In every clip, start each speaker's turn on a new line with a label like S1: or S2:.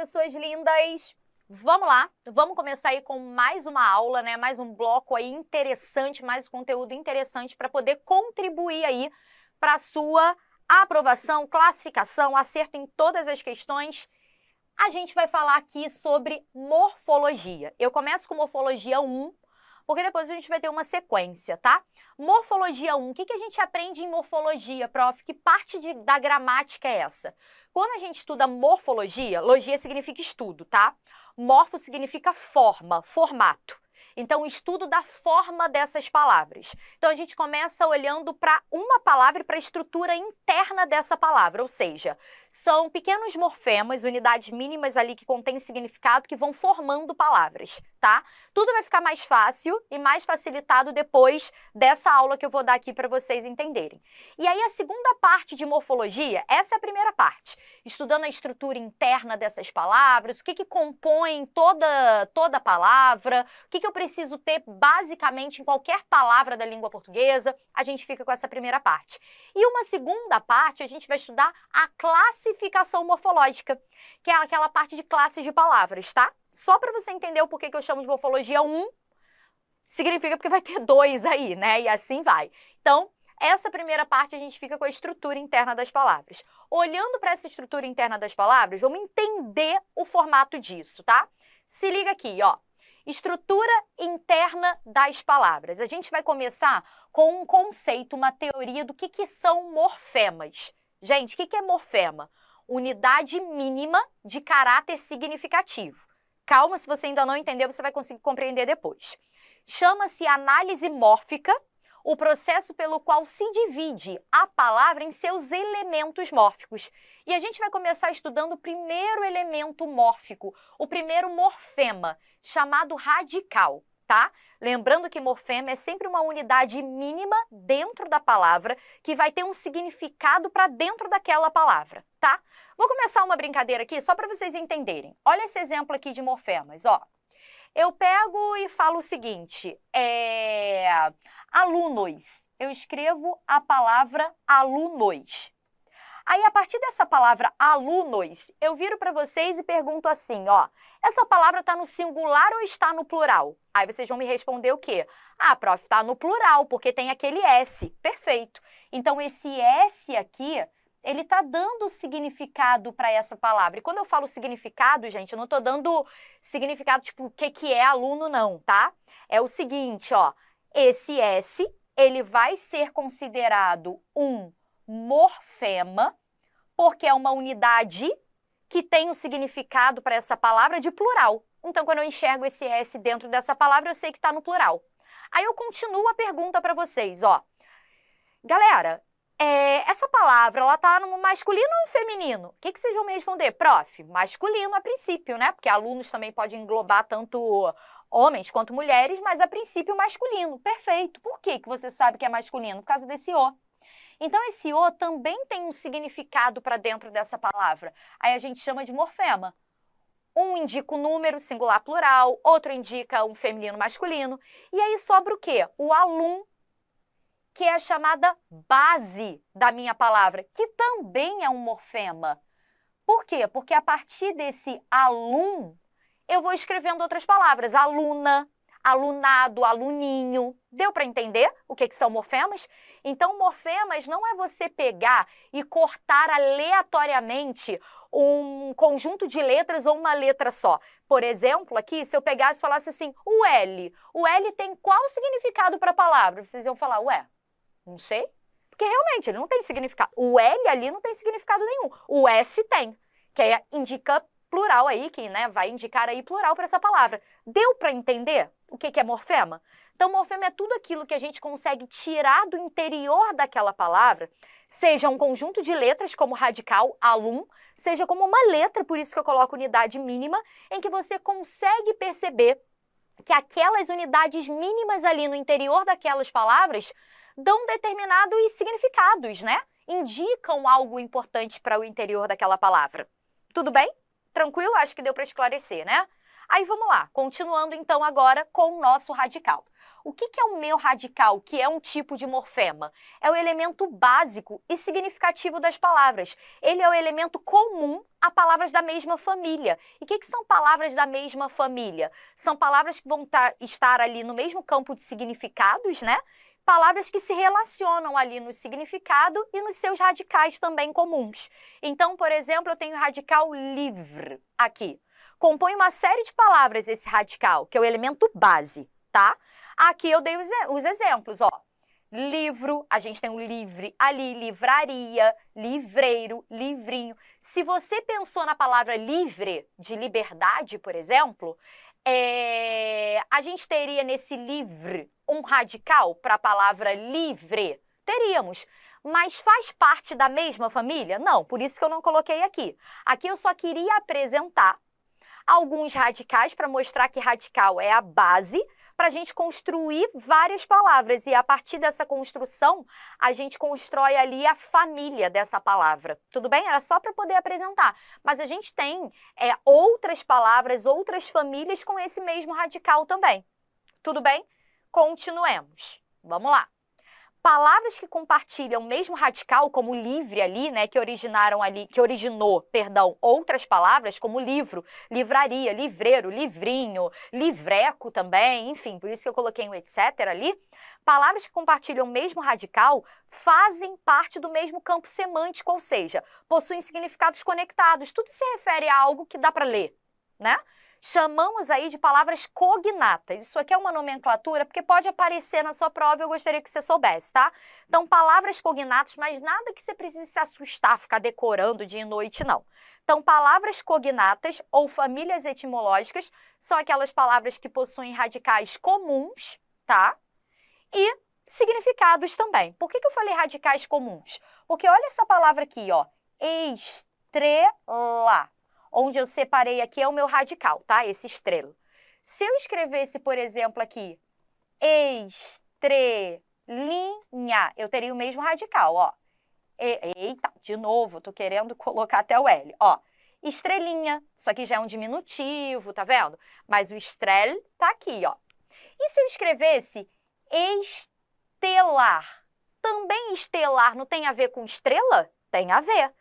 S1: pessoas lindas! Vamos lá, vamos começar aí com mais uma aula, né? Mais um bloco aí interessante, mais conteúdo interessante para poder contribuir aí para a sua aprovação, classificação, acerto em todas as questões. A gente vai falar aqui sobre morfologia. Eu começo com morfologia 1, porque depois a gente vai ter uma sequência, tá? Morfologia 1, o que a gente aprende em morfologia, prof? Que parte da gramática é essa? Quando a gente estuda morfologia, logia significa estudo, tá? Morfo significa forma, formato. Então, o estudo da forma dessas palavras. Então, a gente começa olhando para uma palavra e para a estrutura interna dessa palavra, ou seja, são pequenos morfemas, unidades mínimas ali que contêm significado, que vão formando palavras, tá? Tudo vai ficar mais fácil e mais facilitado depois dessa aula que eu vou dar aqui para vocês entenderem. E aí, a segunda parte de morfologia, essa é a primeira parte, estudando a estrutura interna dessas palavras, o que compõe toda a palavra, o que eu preciso ter basicamente em qualquer palavra da língua portuguesa, a gente fica com essa primeira parte. E uma segunda parte, a gente vai estudar a classificação morfológica, que é aquela parte de classes de palavras, tá? Só para você entender o porquê que eu chamo de morfologia 1, significa porque vai ter 2 aí, né? E assim vai. Então, essa primeira parte a gente fica com a estrutura interna das palavras. Olhando para essa estrutura interna das palavras, vamos entender o formato disso, tá? Se liga aqui, ó. Estrutura interna das palavras. A gente vai começar com um conceito, uma teoria do que são morfemas. Gente, o que é morfema? Unidade mínima de caráter significativo. Calma, se você ainda não entendeu, você vai conseguir compreender depois. Chama-se análise mórfica, o processo pelo qual se divide a palavra em seus elementos mórficos. E a gente vai começar estudando o primeiro elemento mórfico, o primeiro morfema, chamado radical, tá? Lembrando que morfema é sempre uma unidade mínima dentro da palavra que vai ter um significado para dentro daquela palavra, tá? Vou começar uma brincadeira aqui só para vocês entenderem. Olha esse exemplo aqui de morfemas, ó. Eu pego e falo o seguinte, alunos. Eu escrevo a palavra alunos. Aí, a partir dessa palavra alunos, eu viro para vocês e pergunto assim, ó, essa palavra está no singular ou está no plural? Aí vocês vão me responder o quê? Ah, prof, está no plural, porque tem aquele S. Perfeito. Então, esse S aqui, ele está dando significado para essa palavra. E quando eu falo significado, gente, eu não estou dando significado tipo o que é aluno, não, tá? É o seguinte, ó, esse S, ele vai ser considerado um morfema, porque é uma unidade que tem um significado para essa palavra de plural. Então, quando eu enxergo esse S dentro dessa palavra, eu sei que está no plural. Aí eu continuo a pergunta para vocês, ó. Galera, essa palavra, ela tá no masculino ou feminino? O que vocês vão me responder? Prof, masculino a princípio, né? Porque alunos também podem englobar tanto homens quanto mulheres, mas a princípio masculino. Perfeito. Por que você sabe que é masculino? Por causa desse O. Então, esse O também tem um significado para dentro dessa palavra. Aí a gente chama de morfema. Um indica o número, singular, plural, outro indica um feminino, masculino. E aí sobra o quê? O alum, que é a chamada base da minha palavra, que também é um morfema. Por quê? Porque a partir desse alum, eu vou escrevendo outras palavras. Aluna, alunado, aluninho. Deu para entender o que são morfemas? Então, morfemas não é você pegar e cortar aleatoriamente um conjunto de letras ou uma letra só. Por exemplo, aqui, se eu pegasse e falasse assim, o L tem qual significado para a palavra? Vocês iam falar, ué, não sei, porque realmente ele não tem significado. O L ali não tem significado nenhum. O S tem, que indica plural aí, que né, vai indicar aí plural para essa palavra. Deu para entender o que é morfema? Então, morfema é tudo aquilo que a gente consegue tirar do interior daquela palavra, seja um conjunto de letras, como radical, alum, seja como uma letra, por isso que eu coloco unidade mínima, em que você consegue perceber que aquelas unidades mínimas ali no interior daquelas palavras dão determinados significados, né? Indicam algo importante para o interior daquela palavra. Tudo bem? Tranquilo? Acho que deu para esclarecer, né? Aí vamos lá, continuando então agora com o nosso radical. O que é o meu radical, que é um tipo de morfema? É o elemento básico e significativo das palavras. Ele é o elemento comum a palavras da mesma família. E o que são palavras da mesma família? São palavras que vão estar ali no mesmo campo de significados, né? Palavras que se relacionam ali no significado e nos seus radicais também comuns. Então, por exemplo, eu tenho o radical livre aqui. Compõe uma série de palavras esse radical, que é o elemento base, tá? Aqui eu dei os exemplos, ó. Livro, a gente tem o livre ali, livraria, livreiro, livrinho. Se você pensou na palavra livre, de liberdade, por exemplo, a gente teria nesse livre um radical para a palavra livre? Teríamos. Mas faz parte da mesma família? Não, por isso que eu não coloquei aqui. Aqui eu só queria apresentar alguns radicais para mostrar que radical é a base para a gente construir várias palavras. E a partir dessa construção, a gente constrói ali a família dessa palavra. Tudo bem? Era só para poder apresentar. Mas a gente tem outras palavras, outras famílias com esse mesmo radical também. Tudo bem? Continuemos. Vamos lá. Palavras que compartilham o mesmo radical, como livre ali, né, que originou, outras palavras, como livro, livraria, livreiro, livrinho, livreco também, enfim, por isso que eu coloquei um etc. ali. Palavras que compartilham o mesmo radical fazem parte do mesmo campo semântico, ou seja, possuem significados conectados. Tudo se refere a algo que dá para ler, né? Chamamos aí de palavras cognatas. Isso aqui é uma nomenclatura porque pode aparecer na sua prova e eu gostaria que você soubesse, tá? Então, palavras cognatas, mas nada que você precise se assustar, ficar decorando dia e noite, não. Então, palavras cognatas ou famílias etimológicas são aquelas palavras que possuem radicais comuns, tá? E significados também. Por que eu falei radicais comuns? Porque olha essa palavra aqui, ó, estrela. Onde eu separei aqui é o meu radical, tá? Esse estrelo. Se eu escrevesse, por exemplo, aqui, estrelinha, eu teria o mesmo radical, ó. Eita, de novo, tô querendo colocar até o L, ó. Estrelinha, isso aqui já é um diminutivo, tá vendo? Mas o estrel tá aqui, ó. E se eu escrevesse estelar? Também estelar não tem a ver com estrela? Tem a ver.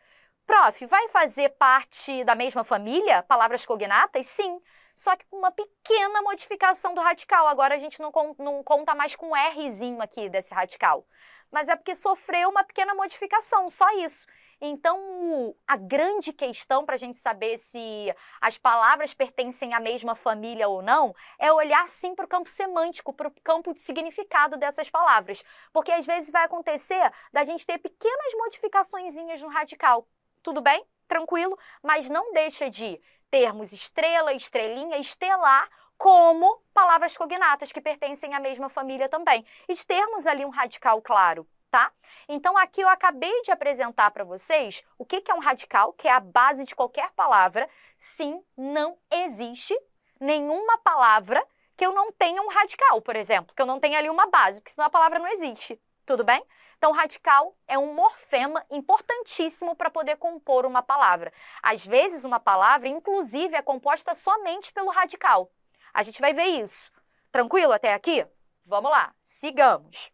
S1: Prof, vai fazer parte da mesma família, palavras cognatas? Sim, só que com uma pequena modificação do radical. Agora a gente não conta mais com o Rzinho aqui desse radical. Mas é porque sofreu uma pequena modificação, só isso. Então, a grande questão para a gente saber se as palavras pertencem à mesma família ou não é olhar sim para o campo semântico, para o campo de significado dessas palavras. Porque às vezes vai acontecer da gente ter pequenas modificaçõezinhas no radical. Tudo bem? Tranquilo? Mas não deixa de termos estrela, estrelinha, estelar como palavras cognatas que pertencem à mesma família também. E de termos ali um radical claro, tá? Então, aqui eu acabei de apresentar para vocês o que é um radical, que é a base de qualquer palavra. Sim, não existe nenhuma palavra que eu não tenha um radical, por exemplo, que eu não tenha ali uma base, porque senão a palavra não existe. Tudo bem? Então, radical é um morfema importantíssimo para poder compor uma palavra. Às vezes, uma palavra, inclusive, é composta somente pelo radical. A gente vai ver isso. Tranquilo até aqui? Vamos lá, sigamos.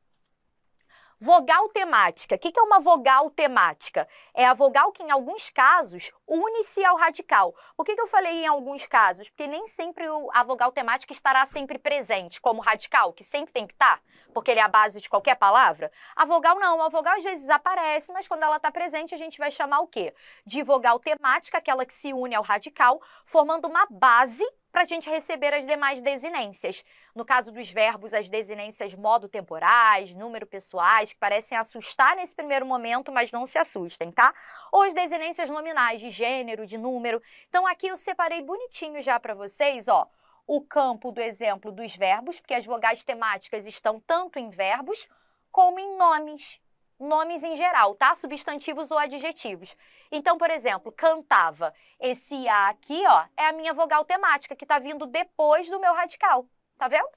S1: Vogal temática. O que é uma vogal temática? É a vogal que, em alguns casos, une-se ao radical. Por que eu falei em alguns casos? Porque nem sempre a vogal temática estará sempre presente como radical, que sempre tem que estar, porque ele é a base de qualquer palavra. A vogal não. A vogal às vezes aparece, mas quando ela está presente, a gente vai chamar o quê? De vogal temática, aquela que se une ao radical, formando uma base para a gente receber as demais desinências. No caso dos verbos, as desinências modo-temporais, número-pessoais, que parecem assustar nesse primeiro momento, mas não se assustem, tá? Ou as desinências nominais, de gênero, de número. Então, aqui eu separei bonitinho já para vocês, ó, o campo do exemplo dos verbos, porque as vogais temáticas estão tanto em verbos como em nomes. Nomes em geral, tá? Substantivos ou adjetivos. Então, por exemplo, cantava. Esse A aqui, ó, é a minha vogal temática, que tá vindo depois do meu radical. Tá vendo?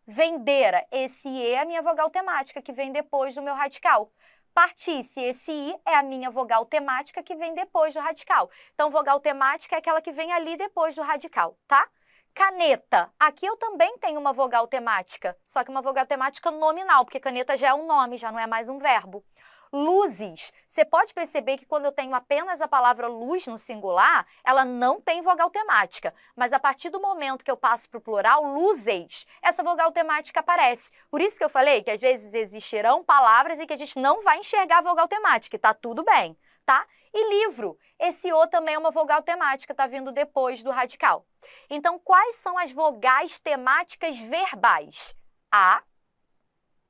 S1: Vendera. Esse E é a minha vogal temática, que vem depois do meu radical. Partisse. Esse I é a minha vogal temática, que vem depois do radical. Então, vogal temática é aquela que vem ali depois do radical, tá? Caneta. Aqui eu também tenho uma vogal temática, só que uma vogal temática nominal, porque caneta já é um nome, já não é mais um verbo. Luzes. Você pode perceber que quando eu tenho apenas a palavra luz no singular, ela não tem vogal temática. Mas a partir do momento que eu passo para o plural, luzes, essa vogal temática aparece. Por isso que eu falei que às vezes existirão palavras em que a gente não vai enxergar a vogal temática, e tá tudo bem, tá? E livro. Esse O também é uma vogal temática, tá vindo depois do radical. Então, quais são as vogais temáticas verbais? A,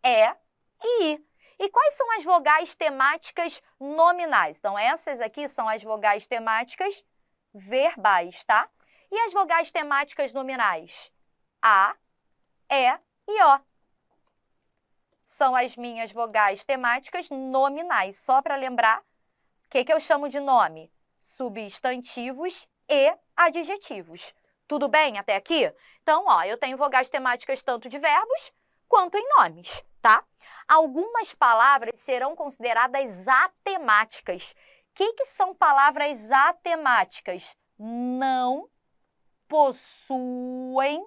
S1: E e I. E quais são as vogais temáticas nominais? Então, essas aqui são as vogais temáticas verbais, tá? E as vogais temáticas nominais? A, E e O. São as minhas vogais temáticas nominais. Só para lembrar, o que eu chamo de nome? Substantivos e adjetivos. Tudo bem até aqui? Então, ó, eu tenho vogais temáticas tanto de verbos quanto em nomes, tá? Algumas palavras serão consideradas atemáticas. O que são palavras atemáticas? Não possuem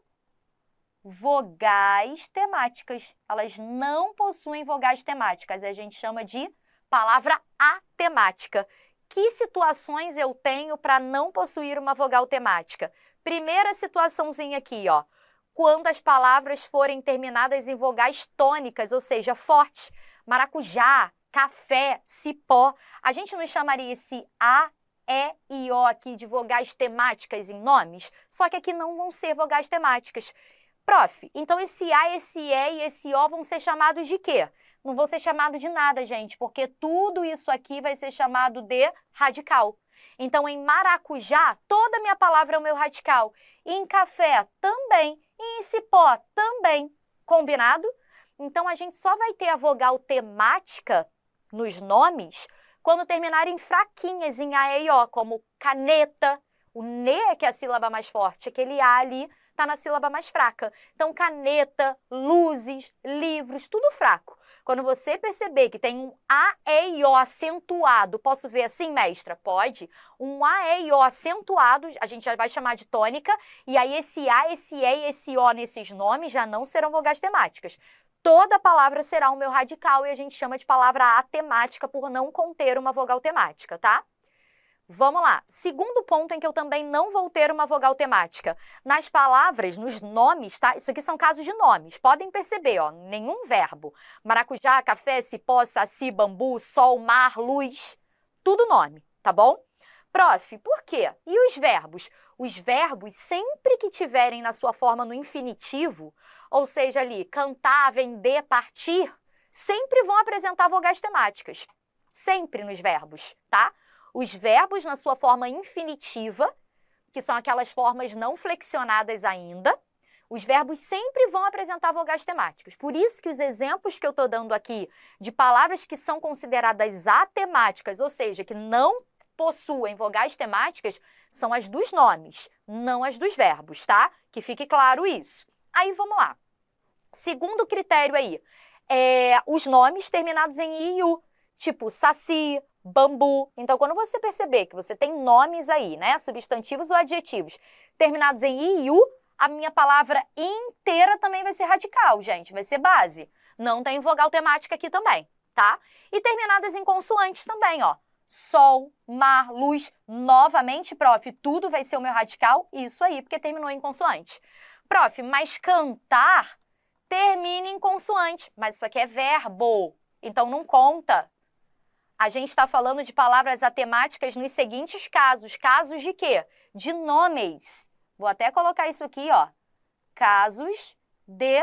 S1: vogais temáticas. Elas não possuem vogais temáticas. A gente chama de palavra atemática. Que situações eu tenho para não possuir uma vogal temática? Primeira situaçãozinha aqui, ó. Quando as palavras forem terminadas em vogais tônicas, ou seja, forte. Maracujá, café, cipó. A gente não chamaria esse A, E e O aqui de vogais temáticas em nomes? Só que aqui não vão ser vogais temáticas. Prof, então esse A, esse E e esse O vão ser chamados de quê? Não vão ser chamados de nada, gente, porque tudo isso aqui vai ser chamado de radical. Então, em maracujá, toda a minha palavra é o meu radical. E em café, também. E em cipó, também. Combinado? Então, a gente só vai ter a vogal temática nos nomes quando terminarem fraquinhas em A, E e O, como caneta. O N, que é a sílaba mais forte, aquele A ali está na sílaba mais fraca. Então, caneta, luzes, livros, tudo fraco. Quando você perceber que tem um A, E e O acentuado, posso ver assim, mestra? Pode. Um A, E e O acentuado, a gente já vai chamar de tônica, e aí esse A, esse E e esse O nesses nomes já não serão vogais temáticas. Toda palavra será o meu radical e a gente chama de palavra atemática por não conter uma vogal temática, tá? Vamos lá. Segundo ponto em que eu também não vou ter uma vogal temática. Nas palavras, nos nomes, tá? Isso aqui são casos de nomes. Podem perceber, ó, nenhum verbo. Maracujá, café, cipó, saci, bambu, sol, mar, luz. Tudo nome, tá bom? Prof, por quê? E os verbos? Os verbos, sempre que tiverem na sua forma no infinitivo, ou seja ali, cantar, vender, partir, sempre vão apresentar vogais temáticas. Sempre nos verbos, tá? Os verbos na sua forma infinitiva, que são aquelas formas não flexionadas ainda, os verbos sempre vão apresentar vogais temáticas. Por isso que os exemplos que eu estou dando aqui de palavras que são consideradas atemáticas, ou seja, que não possuem vogais temáticas, são as dos nomes, não as dos verbos, tá? Que fique claro isso. Aí, vamos lá. Segundo critério aí, os nomes terminados em I e U, tipo saci, bambu. Então, quando você perceber que você tem nomes aí, né, substantivos ou adjetivos, terminados em I e U, a minha palavra inteira também vai ser radical, gente, vai ser base. Não tem vogal temática aqui também, tá? E terminadas em consoantes também, ó. Sol, mar, luz, novamente, prof, tudo vai ser o meu radical? Isso aí, porque terminou em consoante. Prof, mas cantar termina em consoante, mas isso aqui é verbo, então não conta. A gente está falando de palavras atemáticas nos seguintes casos. Casos de quê? De nomes. Vou até colocar isso aqui, ó. Casos de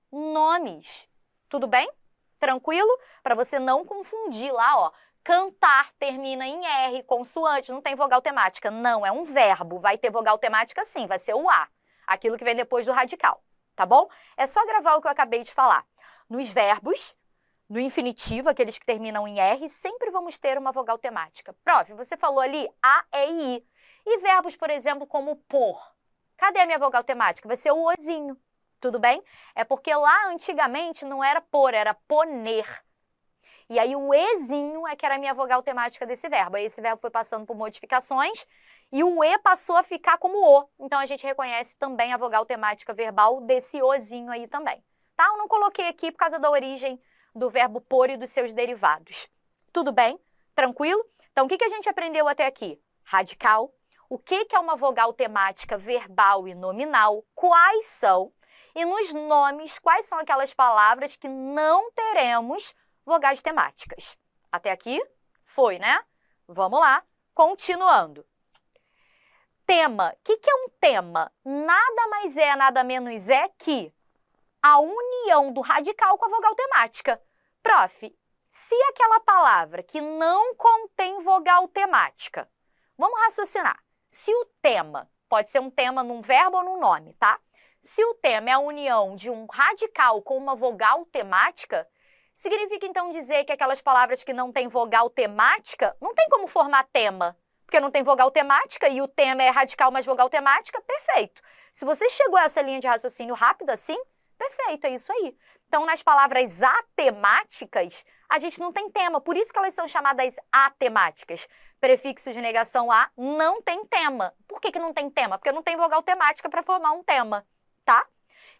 S1: nomes. Tudo bem? Tranquilo? Para você não confundir lá, ó. Cantar termina em R, consoante, não tem vogal temática. Não, é um verbo. Vai ter vogal temática sim, vai ser o A. Aquilo que vem depois do radical, tá bom? É só gravar o que eu acabei de falar. Nos verbos, no infinitivo, aqueles que terminam em R, sempre vamos ter uma vogal temática. Prof, você falou ali A, E e I. E verbos, por exemplo, como pôr. Cadê a minha vogal temática? Vai ser o ozinho, tudo bem? É porque lá antigamente não era pôr, era poner. E aí o ezinho é que era a minha vogal temática desse verbo. Aí esse verbo foi passando por modificações e o e passou a ficar como o. Então a gente reconhece também a vogal temática verbal desse ozinho aí também. Tá? Eu não coloquei aqui por causa da origem do verbo pôr e dos seus derivados. Tudo bem? Tranquilo? Então o que a gente aprendeu até aqui? Radical. O que é uma vogal temática verbal e nominal? Quais são? E nos nomes, quais são aquelas palavras que não teremos vogais temáticas? Até aqui? Foi, né? Vamos lá, continuando. Tema. O que é um tema? Nada mais é, nada menos é que a união do radical com a vogal temática. Prof, se aquela palavra que não contém vogal temática, vamos raciocinar. Se o tema, pode ser um tema num verbo ou num nome, tá? Se o tema é a união de um radical com uma vogal temática, significa então dizer que aquelas palavras que não têm vogal temática, não tem como formar tema, porque não tem vogal temática e o tema é radical mais vogal temática, perfeito. Se você chegou a essa linha de raciocínio rápido assim, perfeito, é isso aí. Então, nas palavras atemáticas, a gente não tem tema, por isso que elas são chamadas atemáticas. Prefixo de negação a não tem tema. Por que não tem tema? Porque não tem vogal temática para formar um tema, tá?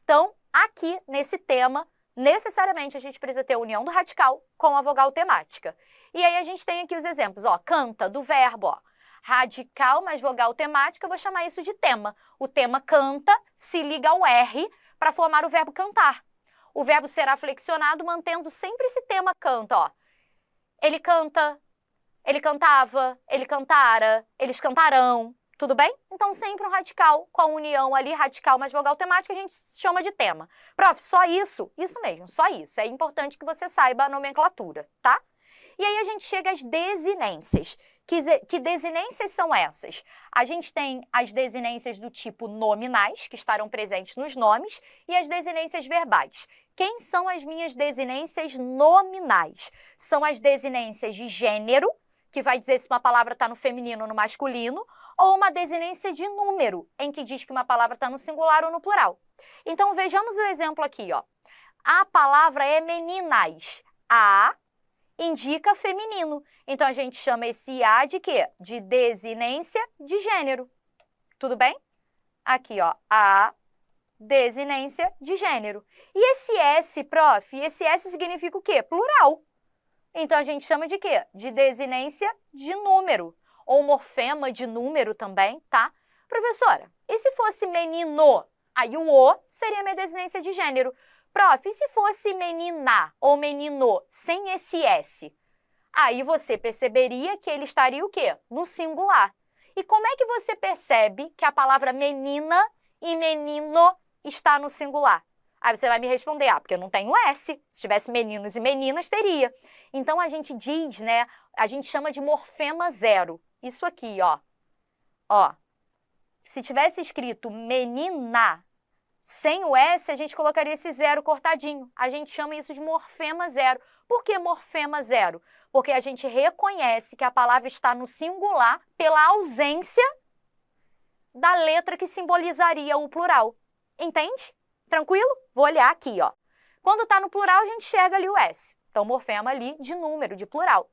S1: Então, aqui nesse tema, necessariamente a gente precisa ter a união do radical com a vogal temática. E aí a gente tem aqui os exemplos, ó, canta, do verbo, ó. Radical mais vogal temática, eu vou chamar isso de tema. O tema canta se liga ao R para formar o verbo cantar. O verbo será flexionado mantendo sempre esse tema canta, ó. Ele canta, ele cantava, ele cantara, eles cantarão, tudo bem? Então sempre um radical com a união ali, radical mais vogal temática, a gente chama de tema. Prof, só isso? Isso mesmo, só isso. É importante que você saiba a nomenclatura, tá? E aí a gente chega às desinências. Que desinências são essas? A gente tem as desinências do tipo nominais, que estarão presentes nos nomes, e as desinências verbais. Quem são as minhas desinências nominais? São as desinências de gênero, que vai dizer se uma palavra está no feminino ou no masculino, ou uma desinência de número, em que diz que uma palavra está no singular ou no plural. Então, vejamos o exemplo aqui, ó. A palavra é meninas. A indica feminino. Então, a gente chama esse A de quê? De desinência de gênero. Tudo bem? Aqui, ó, a desinência de gênero. E esse S, prof, esse S significa o quê? Plural. Então, a gente chama de quê? De desinência de número. Ou morfema de número também, tá? Professora, e se fosse menino? Aí o O seria minha desinência de gênero. Prof, e se fosse menina ou menino sem esse S? Aí você perceberia que ele estaria o quê? No singular. E como é que você percebe que a palavra menina e menino está no singular? Aí você vai me responder, porque eu não tenho S. Se tivesse meninos e meninas, teria. Então a gente diz, né? A gente chama de morfema zero. Isso aqui, ó. Ó. Se tivesse escrito menina sem o S, a gente colocaria esse zero cortadinho. A gente chama isso de morfema zero. Por que morfema zero? Porque a gente reconhece que a palavra está no singular pela ausência da letra que simbolizaria o plural. Entende? Tranquilo? Vou olhar aqui, ó. Quando está no plural, a gente enxerga ali o S. Então, morfema ali de número, de plural.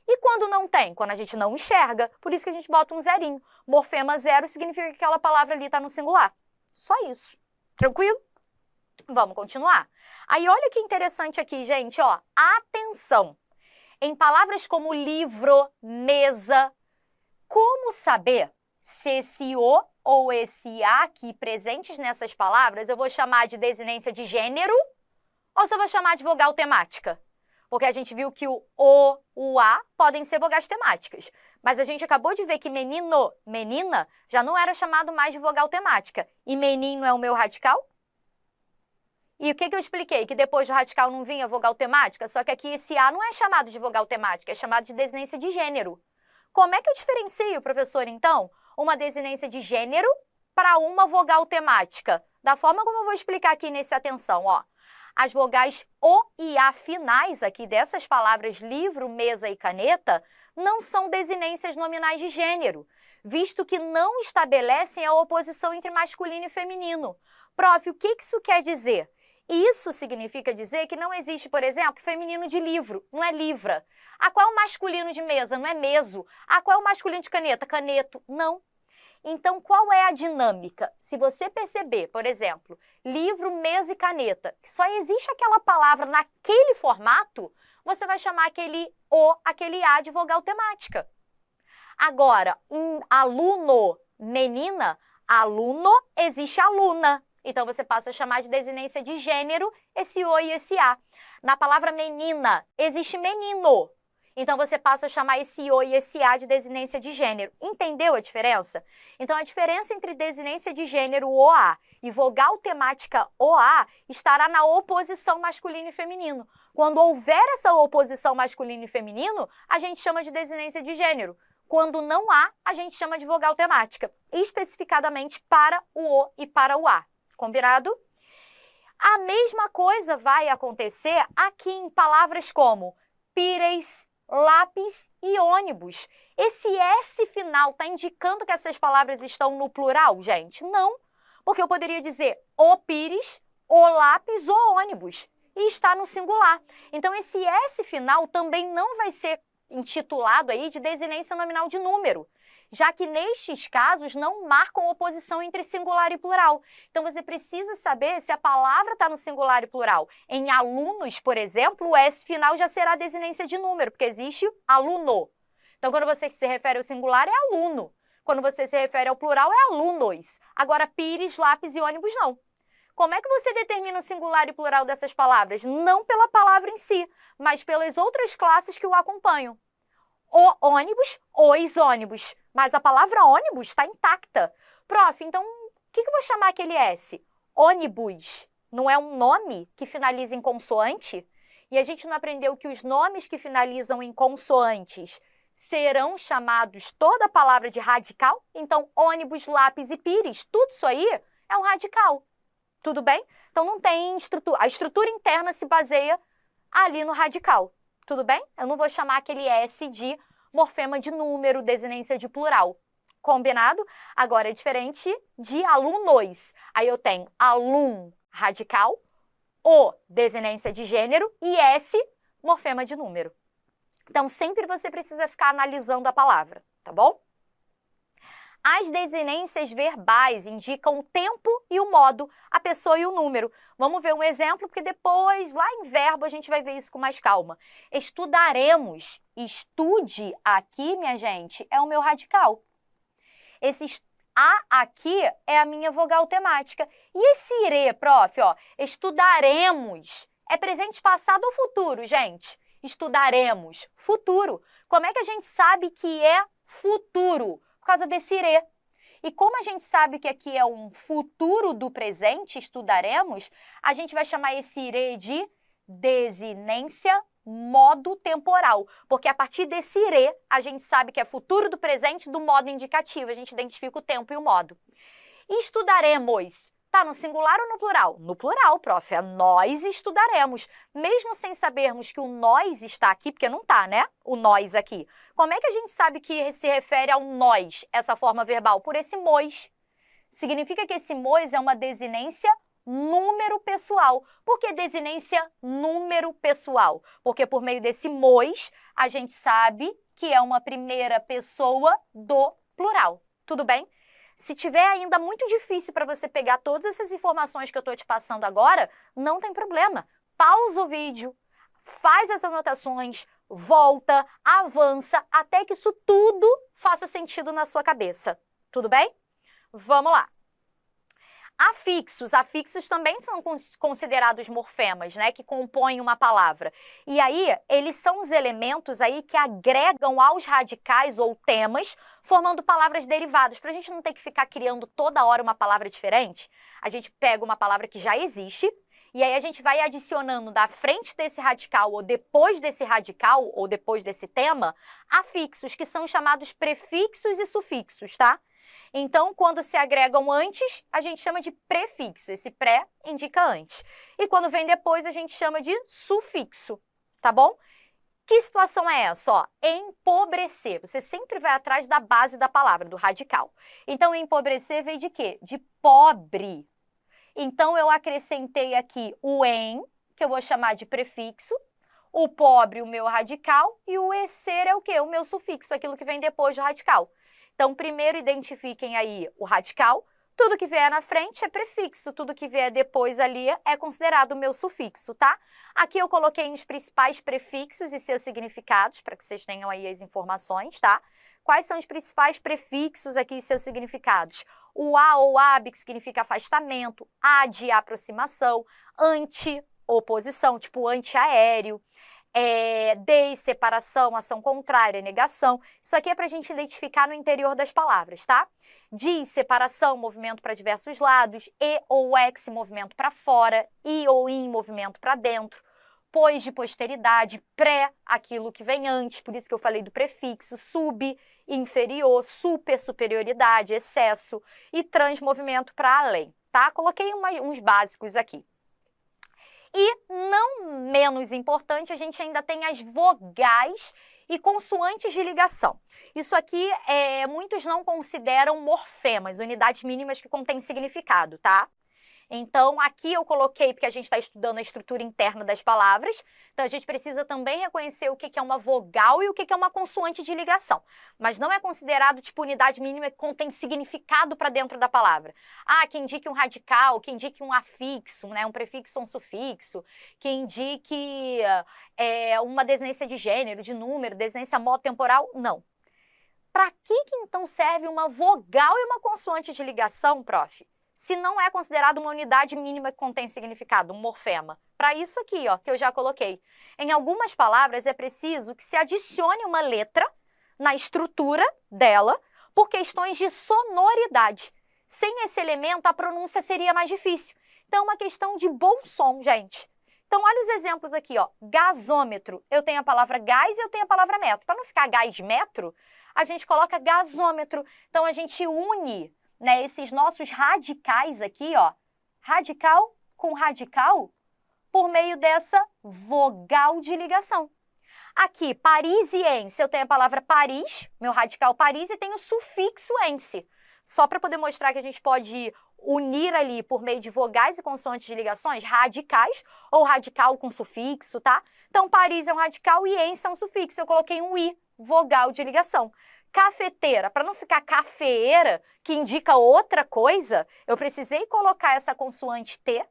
S1: E quando não tem? Quando a gente não enxerga, por isso que a gente bota um zerinho. Morfema zero significa que aquela palavra ali está no singular. Só isso. Tranquilo? Vamos continuar. Aí, olha que interessante aqui, gente, ó. Atenção! Em palavras como livro, mesa, como saber se esse O ou esse A aqui presentes nessas palavras eu vou chamar de desinência de gênero ou se eu vou chamar de vogal temática? Porque a gente viu que o A podem ser vogais temáticas. Mas a gente acabou de ver que menino, menina, já não era chamado mais de vogal temática. E menino é o meu radical? E o que eu expliquei? Que depois do radical não vinha vogal temática, só que aqui esse A não é chamado de vogal temática, é chamado de desinência de gênero. Como é que eu diferencio, professor, então, uma desinência de gênero para uma vogal temática? Da forma como eu vou explicar aqui nesse atenção, ó. As vogais O e A finais aqui dessas palavras livro, mesa e caneta não são desinências nominais de gênero, visto que não estabelecem a oposição entre masculino e feminino. Prof, o que isso quer dizer? Isso significa dizer que não existe, por exemplo, feminino de livro, não é livra. Ah, qual é o masculino de mesa? Não é meso. Ah, qual é o masculino de caneta? Caneto. Não. Então, qual é a dinâmica? Se você perceber, por exemplo, livro, mesa e caneta, que só existe aquela palavra naquele formato, você vai chamar aquele O, aquele A de vogal temática. Agora, em aluno, menina, aluno, existe aluna. Então, você passa a chamar de desinência de gênero esse O e esse A. Na palavra menina, existe menino. Então, você passa a chamar esse O e esse A de desinência de gênero. Entendeu a diferença? Então, a diferença entre desinência de gênero OA e vogal temática OA estará na oposição masculino e feminino. Quando houver essa oposição masculino e feminino, a gente chama de desinência de gênero. Quando não há, a gente chama de vogal temática, especificadamente para o O e para o A. Combinado? A mesma coisa vai acontecer aqui em palavras como pires, lápis e ônibus. Esse S final está indicando que essas palavras estão no plural, gente? Não, porque eu poderia dizer o pires, o lápis, o ônibus, e está no singular. Então, esse S final também não vai ser intitulado aí de desinência nominal de número, já que nestes casos não marcam oposição entre singular e plural. Então, você precisa saber se a palavra está no singular e plural. Em alunos, por exemplo, o S final já será desinência de número, porque existe aluno. Então, quando você se refere ao singular, é aluno. Quando você se refere ao plural, é alunos. Agora, pires, lápis e ônibus, não. Como é que você determina o singular e plural dessas palavras? Não pela palavra em si, mas pelas outras classes que o acompanham. O ônibus, os ônibus. Mas a palavra ônibus está intacta. Prof, então, o que eu vou chamar aquele S? Ônibus. Não é um nome que finaliza em consoante? E a gente não aprendeu que os nomes que finalizam em consoantes serão chamados toda a palavra de radical? Então, ônibus, lápis e pires, tudo isso aí é um radical. Tudo bem? Então, não tem estrutura. A estrutura interna se baseia ali no radical. Tudo bem? Eu não vou chamar aquele S de morfema de número, desinência de plural. Combinado? Agora, é diferente de alunos. Aí eu tenho alum radical, O, desinência de gênero, e S, morfema de número. Então, sempre você precisa ficar analisando a palavra, tá bom? As desinências verbais indicam o tempo e o modo, a pessoa e o número. Vamos ver um exemplo, porque depois, lá em verbo, a gente vai ver isso com mais calma. Estudaremos. Estude aqui, minha gente, é o meu radical. Esse A aqui é a minha vogal temática. E esse ire, prof, ó, estudaremos. É presente, passado ou futuro, gente? Estudaremos. Futuro. Como é que a gente sabe que é futuro? Por causa desse ire. E como a gente sabe que aqui é um futuro do presente, estudaremos, a gente vai chamar esse ire de desinência modo temporal. Porque a partir desse ire, a gente sabe que é futuro do presente do modo indicativo. A gente identifica o tempo e o modo. E estudaremos. Tá no singular ou no plural? No plural, prof. É nós estudaremos. Mesmo sem sabermos que o nós está aqui, porque não tá, né? O nós aqui. Como é que a gente sabe que se refere ao nós, essa forma verbal? Por esse mois. Significa que esse mois é uma desinência número pessoal. Por que desinência número pessoal? Porque por meio desse mois, a gente sabe que é uma primeira pessoa do plural. Tudo bem? Se tiver ainda muito difícil para você pegar todas essas informações que eu estou te passando agora, não tem problema. Pausa o vídeo, faz as anotações, volta, avança, até que isso tudo faça sentido na sua cabeça. Tudo bem? Vamos lá. Afixos também são considerados morfemas, né, que compõem uma palavra. E aí, eles são os elementos aí que agregam aos radicais ou temas, formando palavras derivadas. Para a gente não ter que ficar criando toda hora uma palavra diferente, a gente pega uma palavra que já existe, e aí a gente vai adicionando da frente desse radical ou depois desse tema, afixos, que são chamados prefixos e sufixos, tá? Então, quando se agregam antes, a gente chama de prefixo. Esse pré indica antes. E quando vem depois, a gente chama de sufixo, tá bom? Que situação é essa? Ó, empobrecer. Você sempre vai atrás da base da palavra, do radical. Então, empobrecer vem de quê? De pobre. Então, eu acrescentei aqui o em, que eu vou chamar de prefixo, o pobre, o meu radical, e o ser é o quê? O meu sufixo, aquilo que vem depois do radical. Então, primeiro identifiquem aí o radical, tudo que vier na frente é prefixo, tudo que vier depois ali é considerado o meu sufixo, tá? Aqui eu coloquei os principais prefixos e seus significados, para que vocês tenham aí as informações, tá? Quais são os principais prefixos aqui e seus significados? O a ou ab, que significa afastamento, ad, aproximação, anti, oposição, tipo antiaéreo, de, separação, ação contrária, negação. Isso aqui é para a gente identificar no interior das palavras, tá? De, separação, movimento para diversos lados, e ou ex, movimento para fora, e ou in, movimento para dentro, pois, de posteridade, pré, aquilo que vem antes, por isso que eu falei do prefixo, sub, inferior, super, superioridade, excesso, e trans, movimento para além, tá? Coloquei uns básicos aqui. E, não menos importante, a gente ainda tem as vogais e consoantes de ligação. Isso aqui, muitos não consideram morfemas, unidades mínimas que contêm significado, tá? Então, aqui eu coloquei, porque a gente está estudando a estrutura interna das palavras, então a gente precisa também reconhecer o que é uma vogal e o que é uma consoante de ligação. Mas não é considerado tipo unidade mínima que contém significado para dentro da palavra. Ah, que indique um radical, que indique um afixo, né, um prefixo ou um sufixo, que indique uma desinência de gênero, de número, desinência modo-temporal, não. Para que então serve uma vogal e uma consoante de ligação, prof? Se não é considerado uma unidade mínima que contém significado, um morfema. Para isso aqui, ó, que eu já coloquei. Em algumas palavras é preciso que se adicione uma letra na estrutura dela por questões de sonoridade. Sem esse elemento, a pronúncia seria mais difícil. Então, é uma questão de bom som, gente. Então, olha os exemplos aqui, ó. Gasômetro. Eu tenho a palavra gás e eu tenho a palavra metro. Para não ficar gás metro, a gente coloca gasômetro. Então, a gente une, né, esses nossos radicais aqui, ó, radical com radical, por meio dessa vogal de ligação. Aqui, parisiense, eu tenho a palavra Paris, meu radical Paris, e tenho o sufixo ense. Só para poder mostrar que a gente pode unir ali por meio de vogais e consoantes de ligações, radicais ou radical com sufixo, tá? Então, Paris é um radical e ense é um sufixo. Eu coloquei um i, vogal de ligação. Cafeteira, para não ficar cafeeira, que indica outra coisa, eu precisei colocar essa consoante T,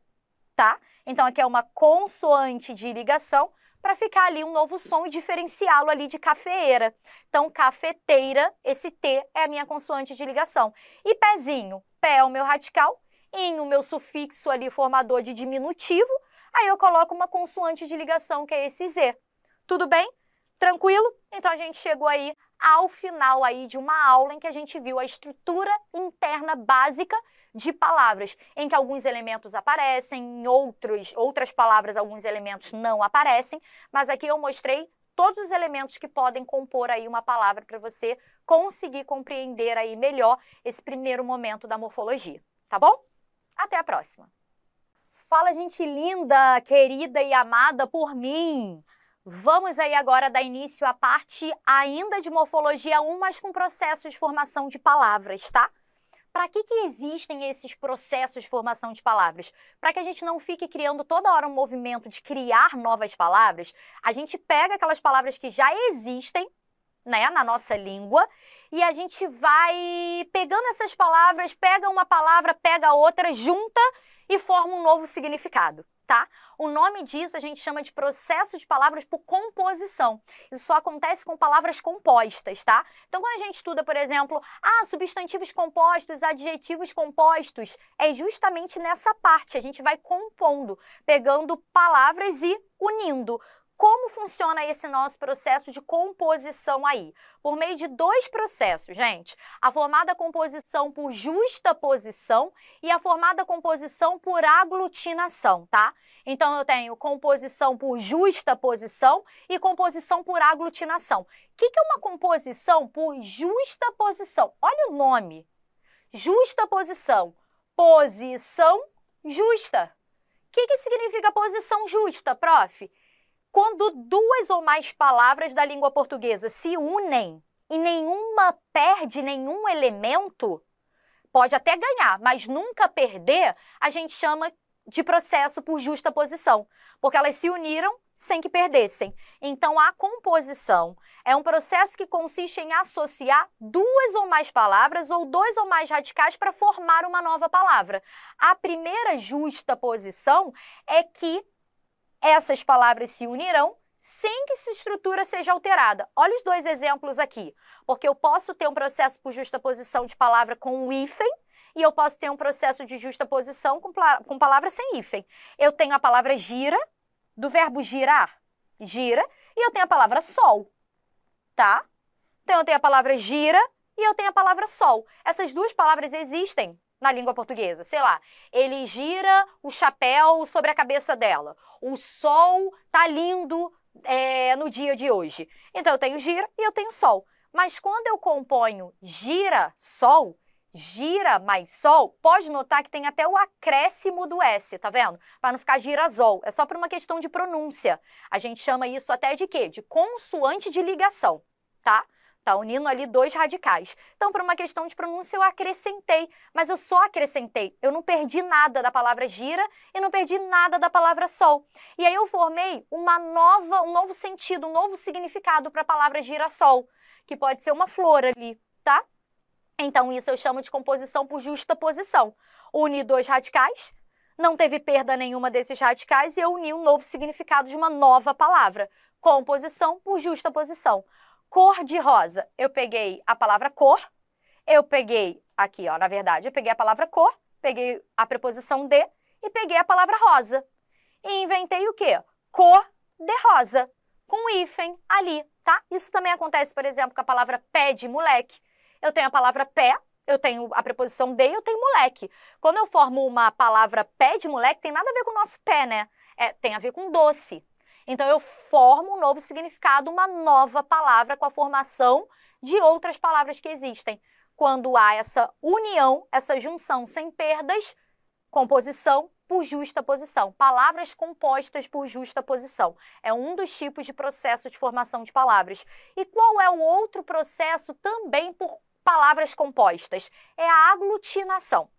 S1: tá? Então, aqui é uma consoante de ligação para ficar ali um novo som e diferenciá-lo ali de cafeeira. Então, cafeteira, esse T é a minha consoante de ligação. E pezinho, pé é o meu radical, em o meu sufixo ali formador de diminutivo, aí eu coloco uma consoante de ligação, que é esse Z. Tudo bem? Tranquilo? Então, a gente chegou aí ao final aí de uma aula em que a gente viu a estrutura interna básica de palavras, em que alguns elementos aparecem, em outras palavras alguns elementos não aparecem, mas aqui eu mostrei todos os elementos que podem compor aí uma palavra para você conseguir compreender aí melhor esse primeiro momento da morfologia, tá bom? Até a próxima! Fala, gente linda, querida e amada por mim! Vamos aí agora dar início à parte ainda de morfologia 1, mas com processos de formação de palavras, tá? Para que existem esses processos de formação de palavras? Para que a gente não fique criando toda hora um movimento de criar novas palavras, a gente pega aquelas palavras que já existem, né, na nossa língua, e a gente vai pegando essas palavras, pega uma palavra, pega outra, junta e forma um novo significado, tá? O nome disso a gente chama de processo de palavras por composição. Isso só acontece com palavras compostas, tá? Então, quando a gente estuda, por exemplo, substantivos compostos, adjetivos compostos, é justamente nessa parte, a gente vai compondo, pegando palavras e unindo. Como funciona esse nosso processo de composição aí? Por meio de dois processos, gente. A formada composição por justaposição e a formada composição por aglutinação, tá? Então, eu tenho composição por justaposição e composição por aglutinação. O que é uma composição por justaposição? Olha o nome. Justaposição. Posição justa. O que significa posição justa, prof? Quando duas ou mais palavras da língua portuguesa se unem e nenhuma perde nenhum elemento, pode até ganhar, mas nunca perder, a gente chama de processo por justaposição, porque elas se uniram sem que perdessem. Então, a composição é um processo que consiste em associar duas ou mais palavras ou dois ou mais radicais para formar uma nova palavra. A primeira justaposição é que essas palavras se unirão sem que sua estrutura seja alterada. Olha os dois exemplos aqui, porque eu posso ter um processo por justaposição de palavra com um hífen e eu posso ter um processo de justaposição com palavra sem hífen. Eu tenho a palavra gira, do verbo girar, gira, e eu tenho a palavra sol, tá? Então eu tenho a palavra gira e eu tenho a palavra sol. Essas duas palavras existem na língua portuguesa. Sei lá, ele gira o chapéu sobre a cabeça dela. O sol tá lindo no dia de hoje. Então eu tenho gira e eu tenho sol. Mas quando eu componho gira, sol, gira mais sol, pode notar que tem até o acréscimo do S, tá vendo? Para não ficar girasol. É só por uma questão de pronúncia. A gente chama isso até de quê? De consoante de ligação, tá? Tá unindo ali dois radicais. Então, por uma questão de pronúncia, eu acrescentei. Mas eu só acrescentei. Eu não perdi nada da palavra gira e não perdi nada da palavra sol. E aí eu formei um novo sentido, um novo significado para a palavra girassol, que pode ser uma flor ali, tá? Então, isso eu chamo de composição por justaposição. Uni dois radicais, não teve perda nenhuma desses radicais e eu uni um novo significado de uma nova palavra. Composição por justaposição. Cor de rosa. Eu peguei a palavra cor, eu peguei aqui, ó, na verdade, eu peguei a palavra cor, peguei a preposição de e peguei a palavra rosa. E inventei o quê? Cor de rosa, com hífen ali, tá? Isso também acontece, por exemplo, com a palavra pé de moleque. Eu tenho a palavra pé, eu tenho a preposição de e eu tenho moleque. Quando eu formo uma palavra pé de moleque, tem nada a ver com o nosso pé, né? Tem a ver com doce. Então, eu formo um novo significado, uma nova palavra com a formação de outras palavras que existem. Quando há essa união, essa junção sem perdas, composição por justaposição. Palavras compostas por justaposição. É um dos tipos de processo de formação de palavras. E qual é o outro processo também por palavras compostas? É a aglutinação,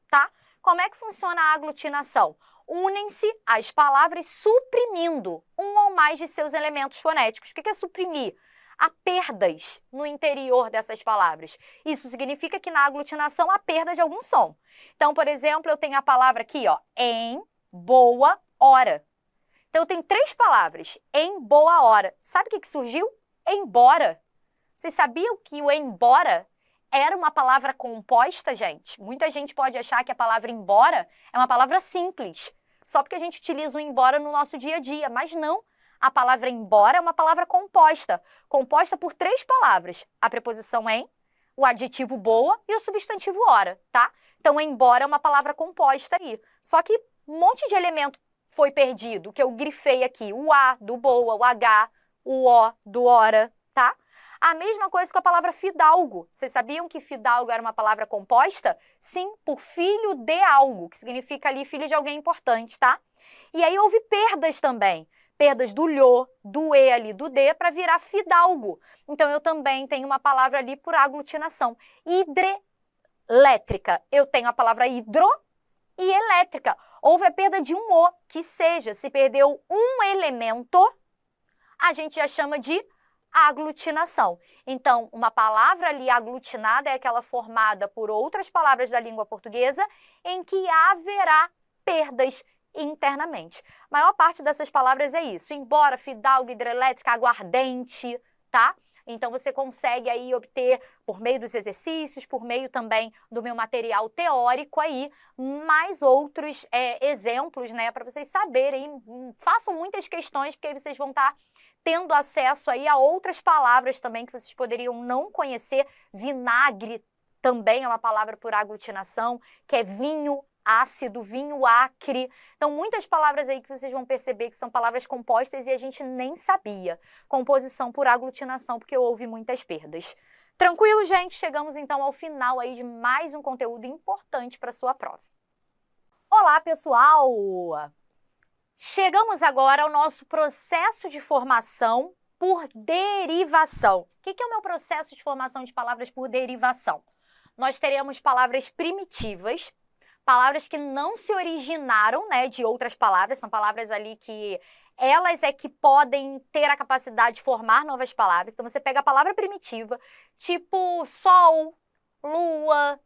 S1: tá? Como é que funciona a aglutinação? Unem-se as palavras suprimindo um ou mais de seus elementos fonéticos. O que é suprimir? Há perdas no interior dessas palavras. Isso significa que na aglutinação há perda de algum som. Então, por exemplo, eu tenho a palavra aqui, ó, em boa hora. Então, eu tenho três palavras, em boa hora. Sabe o que surgiu? Embora. Vocês sabiam que o embora era uma palavra composta, gente? Muita gente pode achar que a palavra embora é uma palavra simples, só porque a gente utiliza o embora no nosso dia a dia, mas não. A palavra embora é uma palavra composta por três palavras. A preposição em, o adjetivo boa e o substantivo hora, tá? Então, embora é uma palavra composta aí. Só que um monte de elemento foi perdido, que eu grifei aqui. O A do boa, o H, o O do hora, tá? A mesma coisa com a palavra fidalgo. Vocês sabiam que fidalgo era uma palavra composta? Sim, por filho de algo, que significa ali filho de alguém importante, tá? E aí houve perdas também. Perdas do lho, do e ali, do d, para virar fidalgo. Então, eu também tenho uma palavra ali por aglutinação. Hidrelétrica. Eu tenho a palavra hidro e elétrica. Houve a perda de um o, que seja, se perdeu um elemento, a gente já chama de aglutinação. Então, uma palavra ali aglutinada é aquela formada por outras palavras da língua portuguesa em que haverá perdas internamente. A maior parte dessas palavras é isso. Embora, fidalgo, hidrelétrica, aguardente, tá? Então, você consegue aí obter, por meio dos exercícios, por meio também do meu material teórico aí, mais outros exemplos, né? Para vocês saberem. Façam muitas questões, porque aí vocês vão estar tendo acesso aí a outras palavras também que vocês poderiam não conhecer. Vinagre também é uma palavra por aglutinação, que é vinho ácido, vinho acre. Então, muitas palavras aí que vocês vão perceber que são palavras compostas e a gente nem sabia. Composição por aglutinação, porque houve muitas perdas. Tranquilo, gente? Chegamos então ao final aí de mais um conteúdo importante para a sua prova. Olá, pessoal! Chegamos agora ao nosso processo de formação por derivação. O que é o meu processo de formação de palavras por derivação? nós teremos palavras primitivas, palavras que não se originaram, né, de outras palavras, são palavras ali que elas é que podem ter a capacidade de formar novas palavras. Então, você pega a palavra primitiva, tipo sol, lua,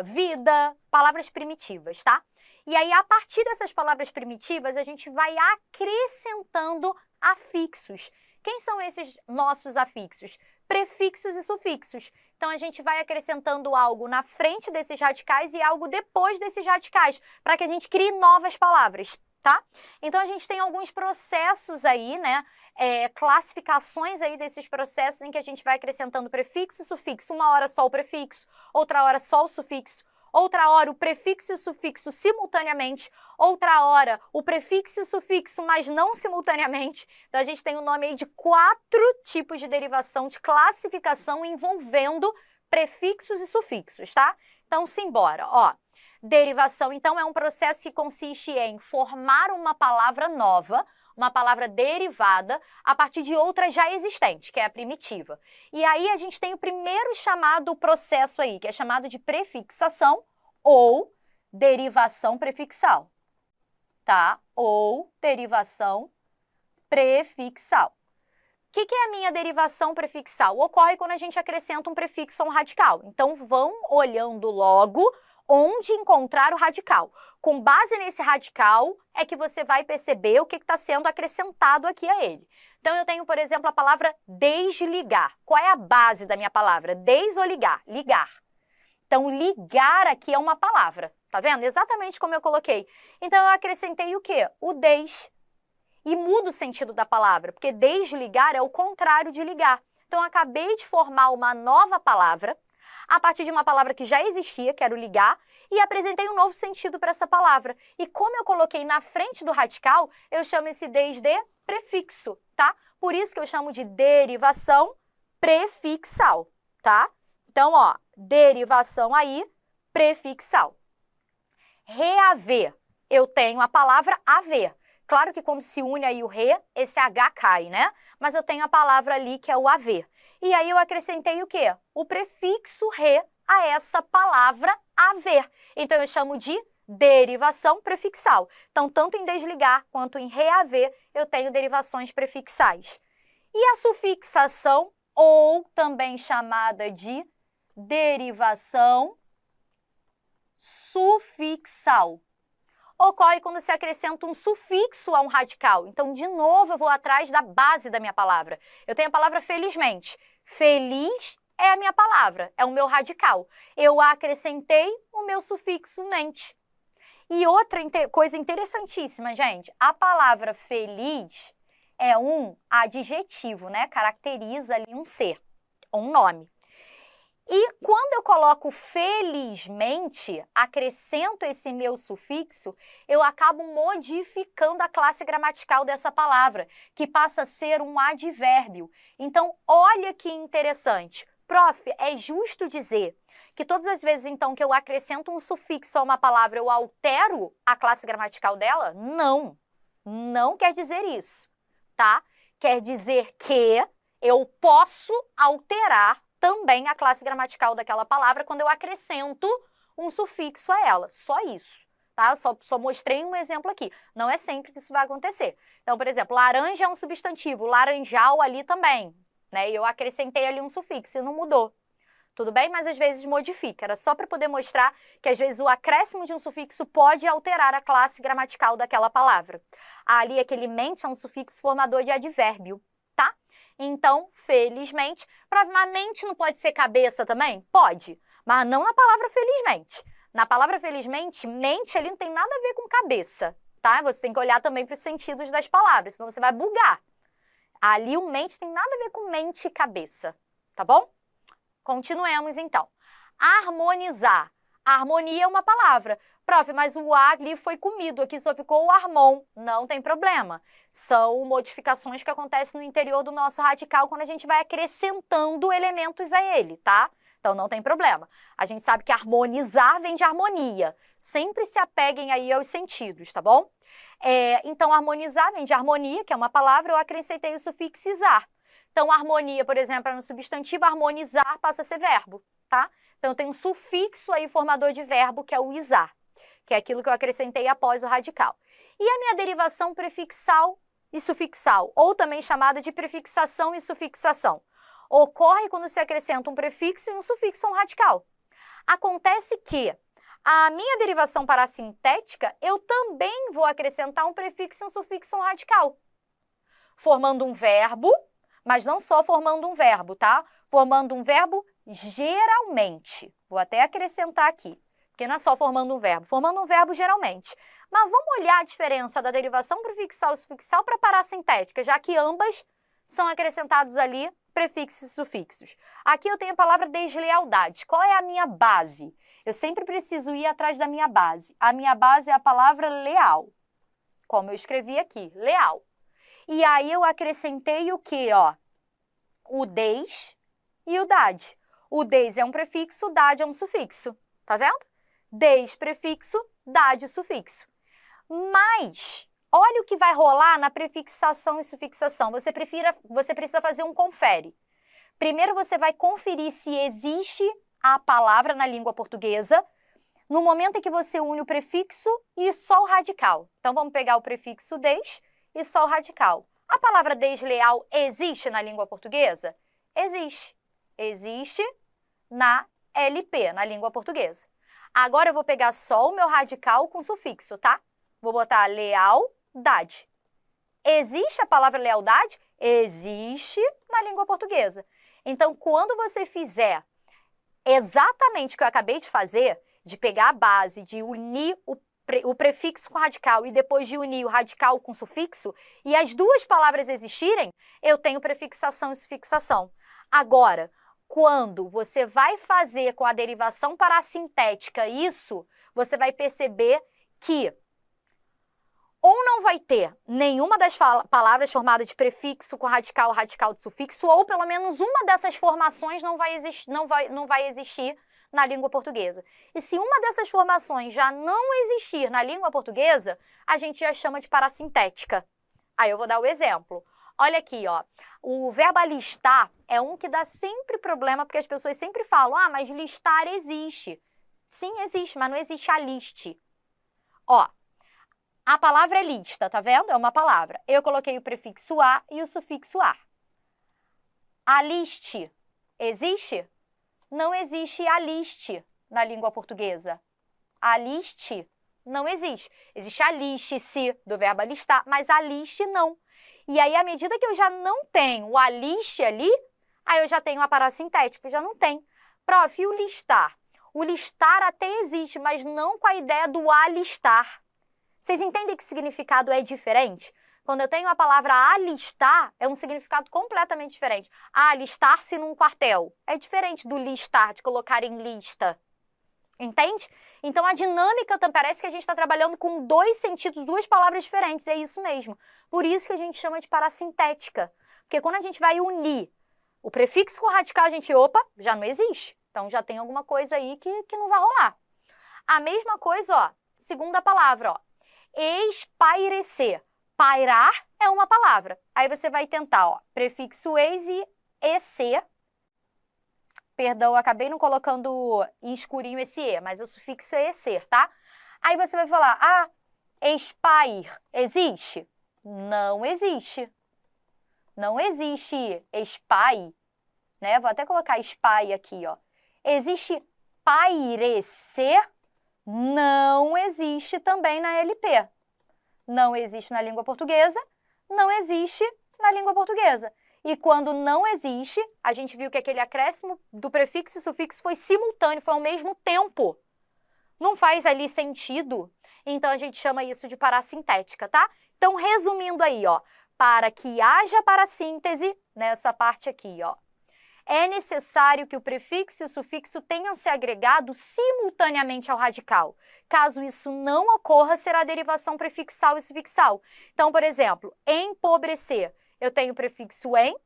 S1: vida, palavras primitivas, tá? E aí, a partir dessas palavras primitivas, a gente vai acrescentando afixos. Quem são esses nossos afixos? Prefixos e sufixos. Então, a gente vai acrescentando algo na frente desses radicais e algo depois desses radicais, para que a gente crie novas palavras, tá? Então, a gente tem alguns processos aí, né? Classificações aí desses processos em que a gente vai acrescentando prefixo e sufixo. Uma hora só o prefixo, outra hora só o sufixo, outra hora o prefixo e o sufixo simultaneamente, outra hora o prefixo e o sufixo, mas não simultaneamente. Então, a gente tem o nome aí de 4 tipos de derivação, de classificação envolvendo prefixos e sufixos, tá? Então, simbora, ó. Derivação, então, é um processo que consiste em formar uma palavra nova, uma palavra derivada, a partir de outra já existente, que é a primitiva. E aí a gente tem o primeiro chamado processo aí, que é chamado de prefixação ou derivação prefixal, tá? Ou derivação prefixal. O que é a minha derivação prefixal? Ocorre quando a gente acrescenta um prefixo a um radical. Então, vão olhando logo onde encontrar o radical. Com base nesse radical é que você vai perceber o que está sendo acrescentado aqui a ele. Então, eu tenho, por exemplo, a palavra desligar. Qual é a base da minha palavra? Des ou ligar? Ligar. Então, ligar aqui é uma palavra. Tá vendo? Exatamente como eu coloquei. Então, eu acrescentei o quê? O des. E muda o sentido da palavra, porque desligar é o contrário de ligar. Então, eu acabei de formar uma nova palavra a partir de uma palavra que já existia, que era o ligar, e apresentei um novo sentido para essa palavra. E como eu coloquei na frente do radical, eu chamo esse des de prefixo, tá? Por isso que eu chamo de derivação prefixal, tá? Então, ó, derivação aí, prefixal. Reaver, eu tenho a palavra haver. Claro que quando se une aí o re, esse H cai, né? Mas eu tenho a palavra ali que é o haver. E aí eu acrescentei o quê? O prefixo re a essa palavra haver. Então eu chamo de derivação prefixal. Então, tanto em desligar quanto em reaver, eu tenho derivações prefixais. E a sufixação, ou também chamada de derivação sufixal, ocorre quando se acrescenta um sufixo a um radical. Então, de novo, eu vou atrás da base da minha palavra. Eu tenho a palavra felizmente. Feliz é a minha palavra, é o meu radical. Eu acrescentei o meu sufixo mente. E outra coisa interessantíssima, gente, a palavra feliz é um adjetivo, né? Caracteriza ali um ser, um nome. E quando eu coloco felizmente, acrescento esse meu sufixo, eu acabo modificando a classe gramatical dessa palavra, que passa a ser um advérbio. Então, olha que interessante. Prof, é justo dizer que todas as vezes, então, que eu acrescento um sufixo a uma palavra, eu altero a classe gramatical dela? Não, não quer dizer isso, tá? Quer dizer que eu posso alterar também a classe gramatical daquela palavra quando eu acrescento um sufixo a ela. Só isso, tá? Só mostrei um exemplo aqui. Não é sempre que isso vai acontecer. Então, por exemplo, laranja é um substantivo, laranjal ali também, né? E eu acrescentei ali um sufixo e não mudou. Tudo bem? Mas às vezes modifica. Era só para poder mostrar que às vezes o acréscimo de um sufixo pode alterar a classe gramatical daquela palavra. Ali aquele mente é um sufixo formador de advérbio, tá? Então, felizmente, provavelmente não pode ser cabeça também? Pode, mas não na palavra felizmente. Na palavra felizmente, mente ali não tem nada a ver com cabeça, tá? Você tem que olhar também para os sentidos das palavras, senão você vai bugar. Ali o mente tem nada a ver com mente e cabeça, tá bom? Continuemos então. Harmonizar. Harmonia é uma palavra. Prof, mas o A ali foi comido, aqui só ficou o harmon. Não tem problema. São modificações que acontecem no interior do nosso radical quando a gente vai acrescentando elementos a ele, tá? Então não tem problema. A gente sabe que harmonizar vem de harmonia. Sempre se apeguem aí aos sentidos, tá bom? Então harmonizar vem de harmonia, que é uma palavra, eu acrescentei o sufixo izar. Então, harmonia, por exemplo, é no substantivo, harmonizar passa a ser verbo, tá? Então, tem um sufixo aí formador de verbo, que é o izar, que é aquilo que eu acrescentei após o radical. E a minha derivação prefixal e sufixal, ou também chamada de prefixação e sufixação, ocorre quando se acrescenta um prefixo e um sufixo a um radical. Acontece que a minha derivação parassintética, eu também vou acrescentar um prefixo e um sufixo a um radical, formando um verbo, mas não só formando um verbo, tá? Formando um verbo geralmente. Vou até acrescentar aqui, porque não é só formando um verbo geralmente. Mas vamos olhar a diferença da derivação prefixal e sufixal para parassintética, já que ambas são acrescentados ali prefixos e sufixos. Aqui eu tenho a palavra deslealdade. Qual é a minha base? Eu sempre preciso ir atrás da minha base. A minha base é a palavra leal, como eu escrevi aqui, leal. E aí eu acrescentei o quê, ó? O des e o dade. O des é um prefixo, o dade é um sufixo. Tá vendo? Des prefixo, dade sufixo. Mas olha o que vai rolar na prefixação e sufixação. Você precisa fazer um confere. Primeiro você vai conferir se existe a palavra na língua portuguesa no momento em que você une o prefixo e só o radical. Então vamos pegar o prefixo des e só o radical. A palavra desleal existe na língua portuguesa? Existe. Existe na LP, na língua portuguesa. Agora eu vou pegar só o meu radical com sufixo, tá? Vou botar lealdade. Existe a palavra lealdade? Existe na língua portuguesa. Então, quando você fizer exatamente o que eu acabei de fazer, de pegar a base, de unir o prefixo com o radical e depois de unir o radical com o sufixo, e as duas palavras existirem, eu tenho prefixação e sufixação. Agora, quando você vai fazer com a derivação parassintética isso, você vai perceber que ou não vai ter nenhuma das palavras formadas de prefixo com radical, radical de sufixo, ou pelo menos uma dessas formações não vai existir na língua portuguesa. E se uma dessas formações já não existir na língua portuguesa, a gente já chama de parassintética. Aí eu vou dar o exemplo. Olha aqui, ó. O verbo alistar é um que dá sempre problema, porque as pessoas sempre falam, ah, mas listar existe. Sim, existe, mas não existe aliste. Ó, a palavra é lista, tá vendo? É uma palavra. Eu coloquei o prefixo a e o sufixo ar. Aliste existe? Não existe aliste na língua portuguesa. Aliste não existe. Existe aliste-se do verbo alistar, mas aliste não. E aí, à medida que eu já não tenho o aliste ali, aí eu já tenho a parassintética, já não tem. Prof, e o listar? O listar até existe, mas não com a ideia do alistar. Vocês entendem que o significado é diferente? Quando eu tenho a palavra alistar, é um significado completamente diferente. Alistar-se num quartel é diferente do listar, de colocar em lista. Entende? Então, a dinâmica, parece que a gente está trabalhando com dois sentidos, duas palavras diferentes. É isso mesmo. Por isso que a gente chama de parassintética. Porque quando a gente vai unir o prefixo com o radical, a gente, opa, já não existe. Então, já tem alguma coisa aí que não vai rolar. A mesma coisa, ó, segunda palavra, ó. Espairecer. Pairar é uma palavra. Aí você vai tentar, ó, prefixo ex e ec. Perdão, eu acabei não colocando em escurinho esse e, mas o sufixo é ecer, tá? Aí você vai falar, ah, expair existe? Não existe. Não existe expai, né? Vou até colocar expai aqui, ó. Existe pairecer? Não existe também na LP. Não existe na língua portuguesa, não existe na língua portuguesa. E quando não existe, a gente viu que aquele acréscimo do prefixo e sufixo foi simultâneo, foi ao mesmo tempo. Não faz ali sentido, então a gente chama isso de parassintética, tá? Então, resumindo aí, ó, para que haja parassíntese, nessa parte aqui, ó, é necessário que o prefixo e o sufixo tenham se agregado simultaneamente ao radical. Caso isso não ocorra, será a derivação prefixal e sufixal. Então, por exemplo, empobrecer, eu tenho o prefixo em,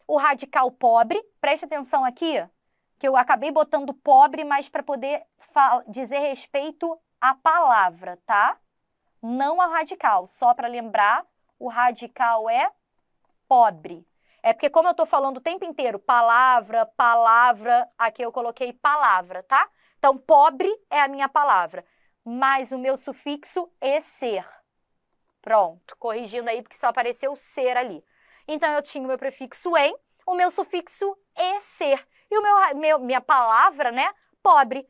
S1: o radical pobre, preste atenção aqui, que eu acabei botando pobre, mas para poder dizer respeito à palavra, tá? Não ao radical, só para lembrar, o radical é pobre. É porque como eu estou falando o tempo inteiro, palavra, palavra, aqui eu coloquei palavra, tá? Então, pobre é a minha palavra, mas o meu sufixo é ser. Pronto, corrigindo aí porque só apareceu ser ali. Então, eu tinha o meu prefixo em, o meu sufixo é ser. E minha palavra, né, pobre.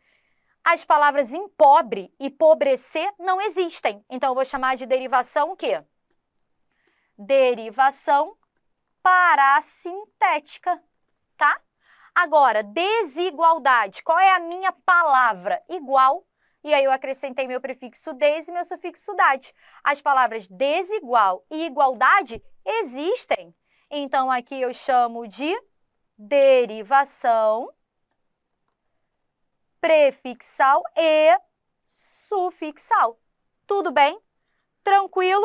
S1: As palavras empobre e pobrecer não existem. Então, eu vou chamar de derivação o quê? Derivação parassintética, tá? Agora, desigualdade. Qual é a minha palavra? Igual. E aí eu acrescentei meu prefixo des e meu sufixo dade. As palavras desigual e igualdade existem. Então, aqui eu chamo de derivação prefixal e sufixal. Tudo bem? Tranquilo?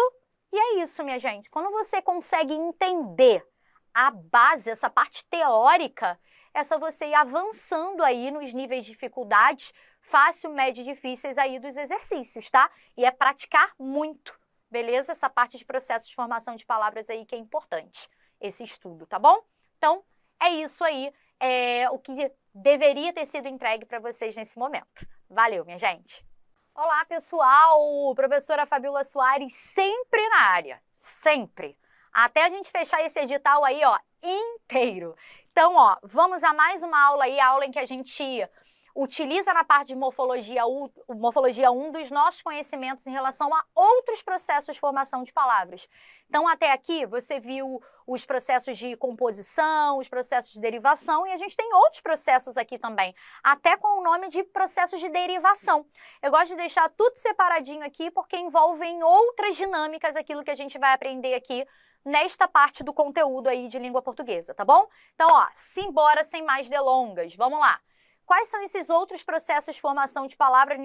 S1: E é isso, minha gente. Quando você consegue entender a base, essa parte teórica, é só você ir avançando aí nos níveis de dificuldade, fácil, médio e difíceis aí dos exercícios, tá? E é praticar muito, beleza? Essa parte de processo de formação de palavras aí que é importante, esse estudo, tá bom? Então, é isso aí, o que deveria ter sido entregue para vocês nesse momento. Valeu, minha gente! Olá, pessoal! Professora Fabiola Soares sempre na área, sempre. Até a gente fechar esse edital aí, ó, inteiro. Então, ó, vamos a mais uma aula aí, a aula em que a gente utiliza na parte de morfologia 1 dos nossos conhecimentos em relação a outros processos de formação de palavras. Então, até aqui, você viu os processos de composição, os processos de derivação, e a gente tem outros processos aqui também, até com o nome de processos de derivação. Eu gosto de deixar tudo separadinho aqui, porque envolvem outras dinâmicas aquilo que a gente vai aprender aqui nesta parte do conteúdo aí de língua portuguesa, tá bom? Então, ó, simbora sem mais delongas, vamos lá. Quais são esses outros processos de formação de palavras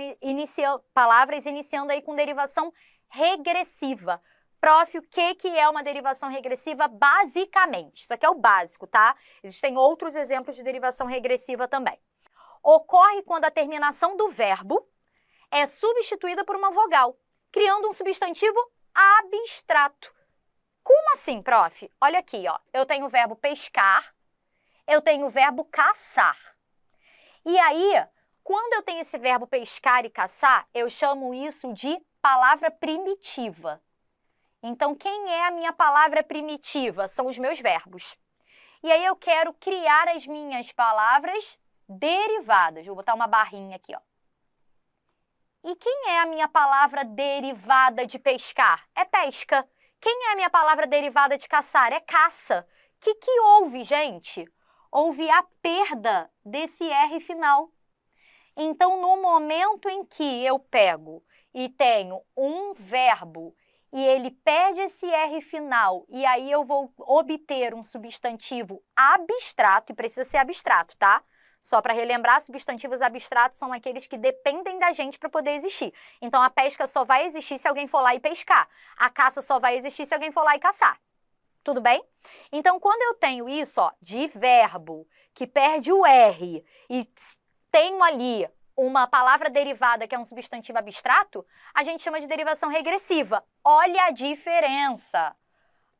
S1: iniciando aí com derivação regressiva? Prof, o que é uma derivação regressiva basicamente? Isso aqui é o básico, tá? Existem outros exemplos de derivação regressiva também. Ocorre quando a terminação do verbo é substituída por uma vogal, criando um substantivo abstrato. Como assim, prof? Olha aqui, ó. Eu tenho o verbo pescar, eu tenho o verbo caçar. E aí, quando eu tenho esse verbo pescar e caçar, eu chamo isso de palavra primitiva. Então, quem é a minha palavra primitiva? São os meus verbos. E aí eu quero criar as minhas palavras derivadas. Vou botar uma barrinha aqui, ó. E quem é a minha palavra derivada de pescar? É pesca. Quem é a minha palavra derivada de caçar? É caça. O que houve, gente? Houve a perda desse R final. Então, no momento em que eu pego e tenho um verbo e ele perde esse R final e aí eu vou obter um substantivo abstrato, e precisa ser abstrato, tá? Só para relembrar, substantivos abstratos são aqueles que dependem da gente para poder existir. Então, a pesca só vai existir se alguém for lá e pescar. A caça só vai existir se alguém for lá e caçar. Tudo bem? Então, quando eu tenho isso, ó, de verbo que perde o R e tenho ali uma palavra derivada que é um substantivo abstrato, a gente chama de derivação regressiva. Olha a diferença.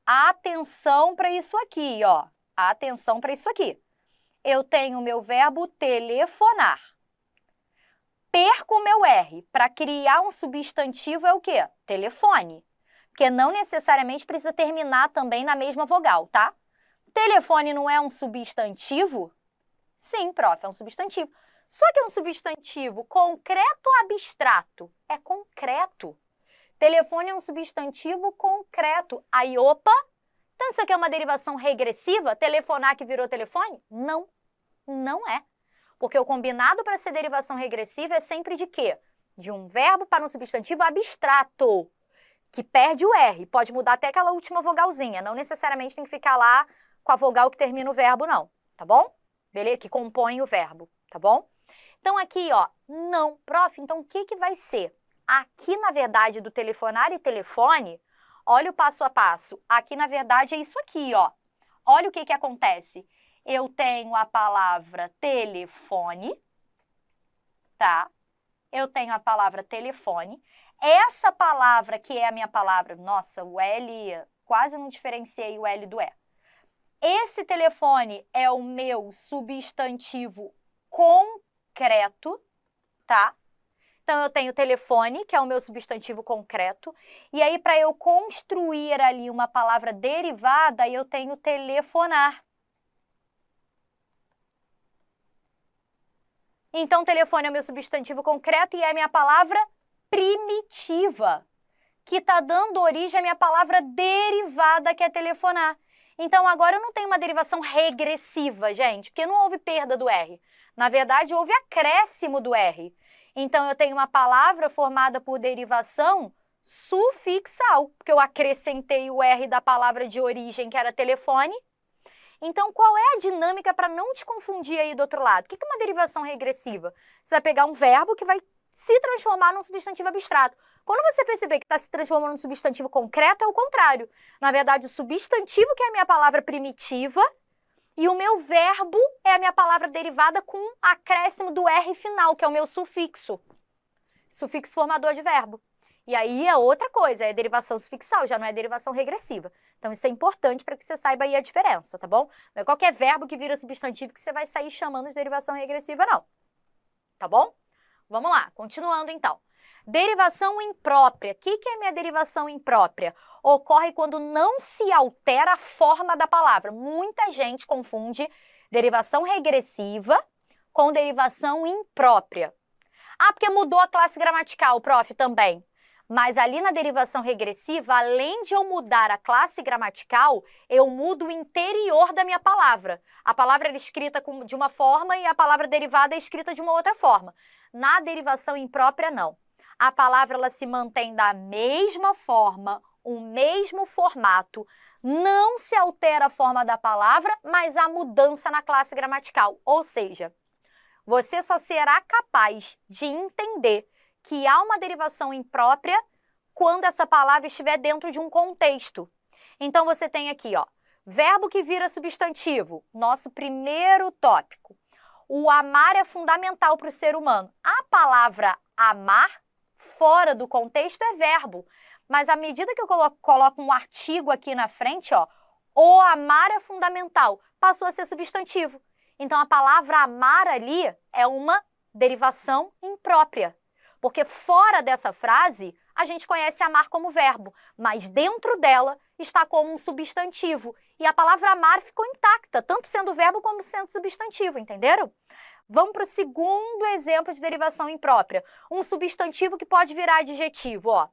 S1: Atenção para isso aqui, ó. Atenção para isso aqui. Eu tenho o meu verbo telefonar. Perco o meu R. Para criar um substantivo é o quê? Telefone. Porque não necessariamente precisa terminar também na mesma vogal, tá? Telefone não é um substantivo? Sim, prof, é um substantivo. Só que é um substantivo concreto ou abstrato? É concreto. Telefone é um substantivo concreto. Aí, opa, então isso aqui é uma derivação regressiva? Telefonar que virou telefone? Não, não é. Porque o combinado para ser derivação regressiva é sempre de quê? De um verbo para um substantivo abstrato, que perde o R. Pode mudar até aquela última vogalzinha. Não necessariamente tem que ficar lá com a vogal que termina o verbo, não. Tá bom? Beleza? Que compõe o verbo. Tá bom? Então, aqui, ó, não. Prof, então o que vai ser? Aqui, na verdade, do telefonar e telefone, olha o passo a passo. Aqui, na verdade, é isso aqui, ó. Olha o que acontece. Eu tenho a palavra telefone, tá? Eu tenho a palavra telefone. Essa palavra que é a minha palavra, nossa, o L, quase não diferenciei o L do E. Esse telefone é o meu substantivo concreto, tá? Então, eu tenho telefone, que é o meu substantivo concreto, e aí, para eu construir ali uma palavra derivada, eu tenho telefonar. Então, telefone é o meu substantivo concreto e é a minha palavra primitiva, que está dando origem à minha palavra derivada, que é telefonar. Então, agora eu não tenho uma derivação regressiva, gente, porque não houve perda do R. Na verdade, houve acréscimo do R. Então, eu tenho uma palavra formada por derivação sufixal, porque eu acrescentei o R da palavra de origem, que era telefone. Então, qual é a dinâmica para não te confundir aí do outro lado? O que é uma derivação regressiva? Você vai pegar um verbo que vai se transformar num substantivo abstrato. Quando você perceber que está se transformando num substantivo concreto, é o contrário. Na verdade, o substantivo, que é a minha palavra primitiva, e o meu verbo é a minha palavra derivada com acréscimo do R final, que é o meu sufixo. Sufixo formador de verbo. E aí é outra coisa, é derivação sufixal, já não é derivação regressiva. Então isso é importante para que você saiba aí a diferença, tá bom? Não é qualquer verbo que vira substantivo que você vai sair chamando de derivação regressiva, não. Tá bom? Vamos lá, continuando então. Derivação imprópria. O que é minha derivação imprópria? Ocorre quando não se altera a forma da palavra. Muita gente confunde derivação regressiva com derivação imprópria. Ah, porque mudou a classe gramatical, prof, também. Mas ali na derivação regressiva, além de eu mudar a classe gramatical, eu mudo o interior da minha palavra. A palavra é escrita de uma forma e a palavra derivada é escrita de uma outra forma. Na derivação imprópria, não. A palavra ela se mantém da mesma forma, o mesmo formato. Não se altera a forma da palavra, mas há mudança na classe gramatical. Ou seja, você só será capaz de entender que há uma derivação imprópria quando essa palavra estiver dentro de um contexto. Então, você tem aqui, ó, verbo que vira substantivo, nosso primeiro tópico. O amar é fundamental para o ser humano. A palavra amar, fora do contexto, é verbo. Mas à medida que eu coloco um artigo aqui na frente, ó, o amar é fundamental, passou a ser substantivo. Então, a palavra amar ali é uma derivação imprópria. Porque fora dessa frase, a gente conhece amar como verbo, mas dentro dela está como um substantivo. E a palavra amar ficou intacta, tanto sendo verbo como sendo substantivo, entenderam? Vamos para o segundo exemplo de derivação imprópria. Um substantivo que pode virar adjetivo, ó.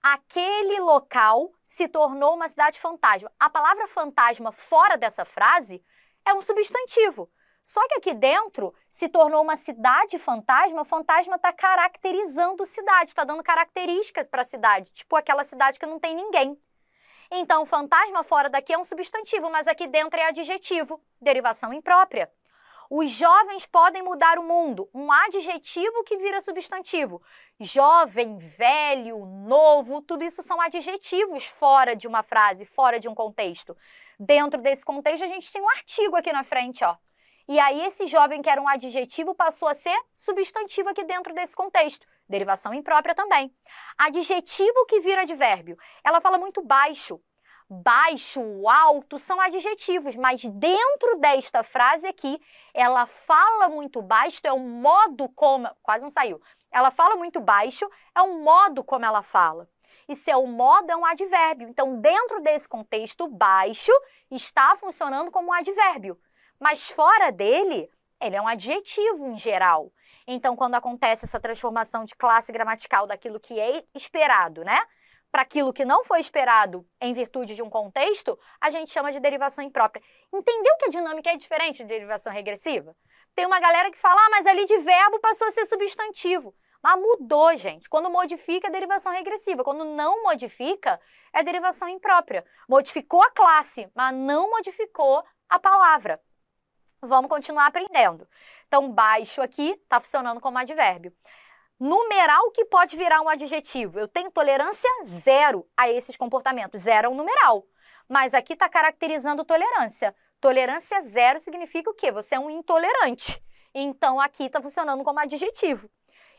S1: Aquele local se tornou uma cidade fantasma. A palavra fantasma fora dessa frase é um substantivo. Só que aqui dentro se tornou uma cidade fantasma, o fantasma está caracterizando cidade, está dando características para a cidade, tipo aquela cidade que não tem ninguém. Então, fantasma fora daqui é um substantivo, mas aqui dentro é adjetivo, derivação imprópria. Os jovens podem mudar o mundo, um adjetivo que vira substantivo. Jovem, velho, novo, tudo isso são adjetivos fora de uma frase, fora de um contexto. Dentro desse contexto, a gente tem um artigo aqui na frente, ó. E aí, esse jovem que era um adjetivo passou a ser substantivo aqui dentro desse contexto. Derivação imprópria também. Adjetivo que vira advérbio. Ela fala muito baixo. Baixo, alto, são adjetivos, mas dentro desta frase aqui, ela fala muito baixo, é um modo como... Quase não saiu. Ela fala muito baixo, é um modo como ela fala. E se é o modo, é um advérbio. Então, dentro desse contexto, baixo está funcionando como um advérbio. Mas fora dele, ele é um adjetivo em geral. Então, quando acontece essa transformação de classe gramatical daquilo que é esperado, né, para aquilo que não foi esperado em virtude de um contexto, a gente chama de derivação imprópria. Entendeu que a dinâmica é diferente de derivação regressiva? Tem uma galera que fala, mas ali de verbo passou a ser substantivo. Mas mudou, gente. Quando modifica, é derivação regressiva. Quando não modifica, é derivação imprópria. Modificou a classe, mas não modificou a palavra. Vamos continuar aprendendo. Então, baixo aqui está funcionando como advérbio. Numeral que pode virar um adjetivo. Eu tenho tolerância zero a esses comportamentos. Zero é um numeral. Mas aqui está caracterizando tolerância. Tolerância zero significa o quê? Você é um intolerante. Então, aqui está funcionando como adjetivo.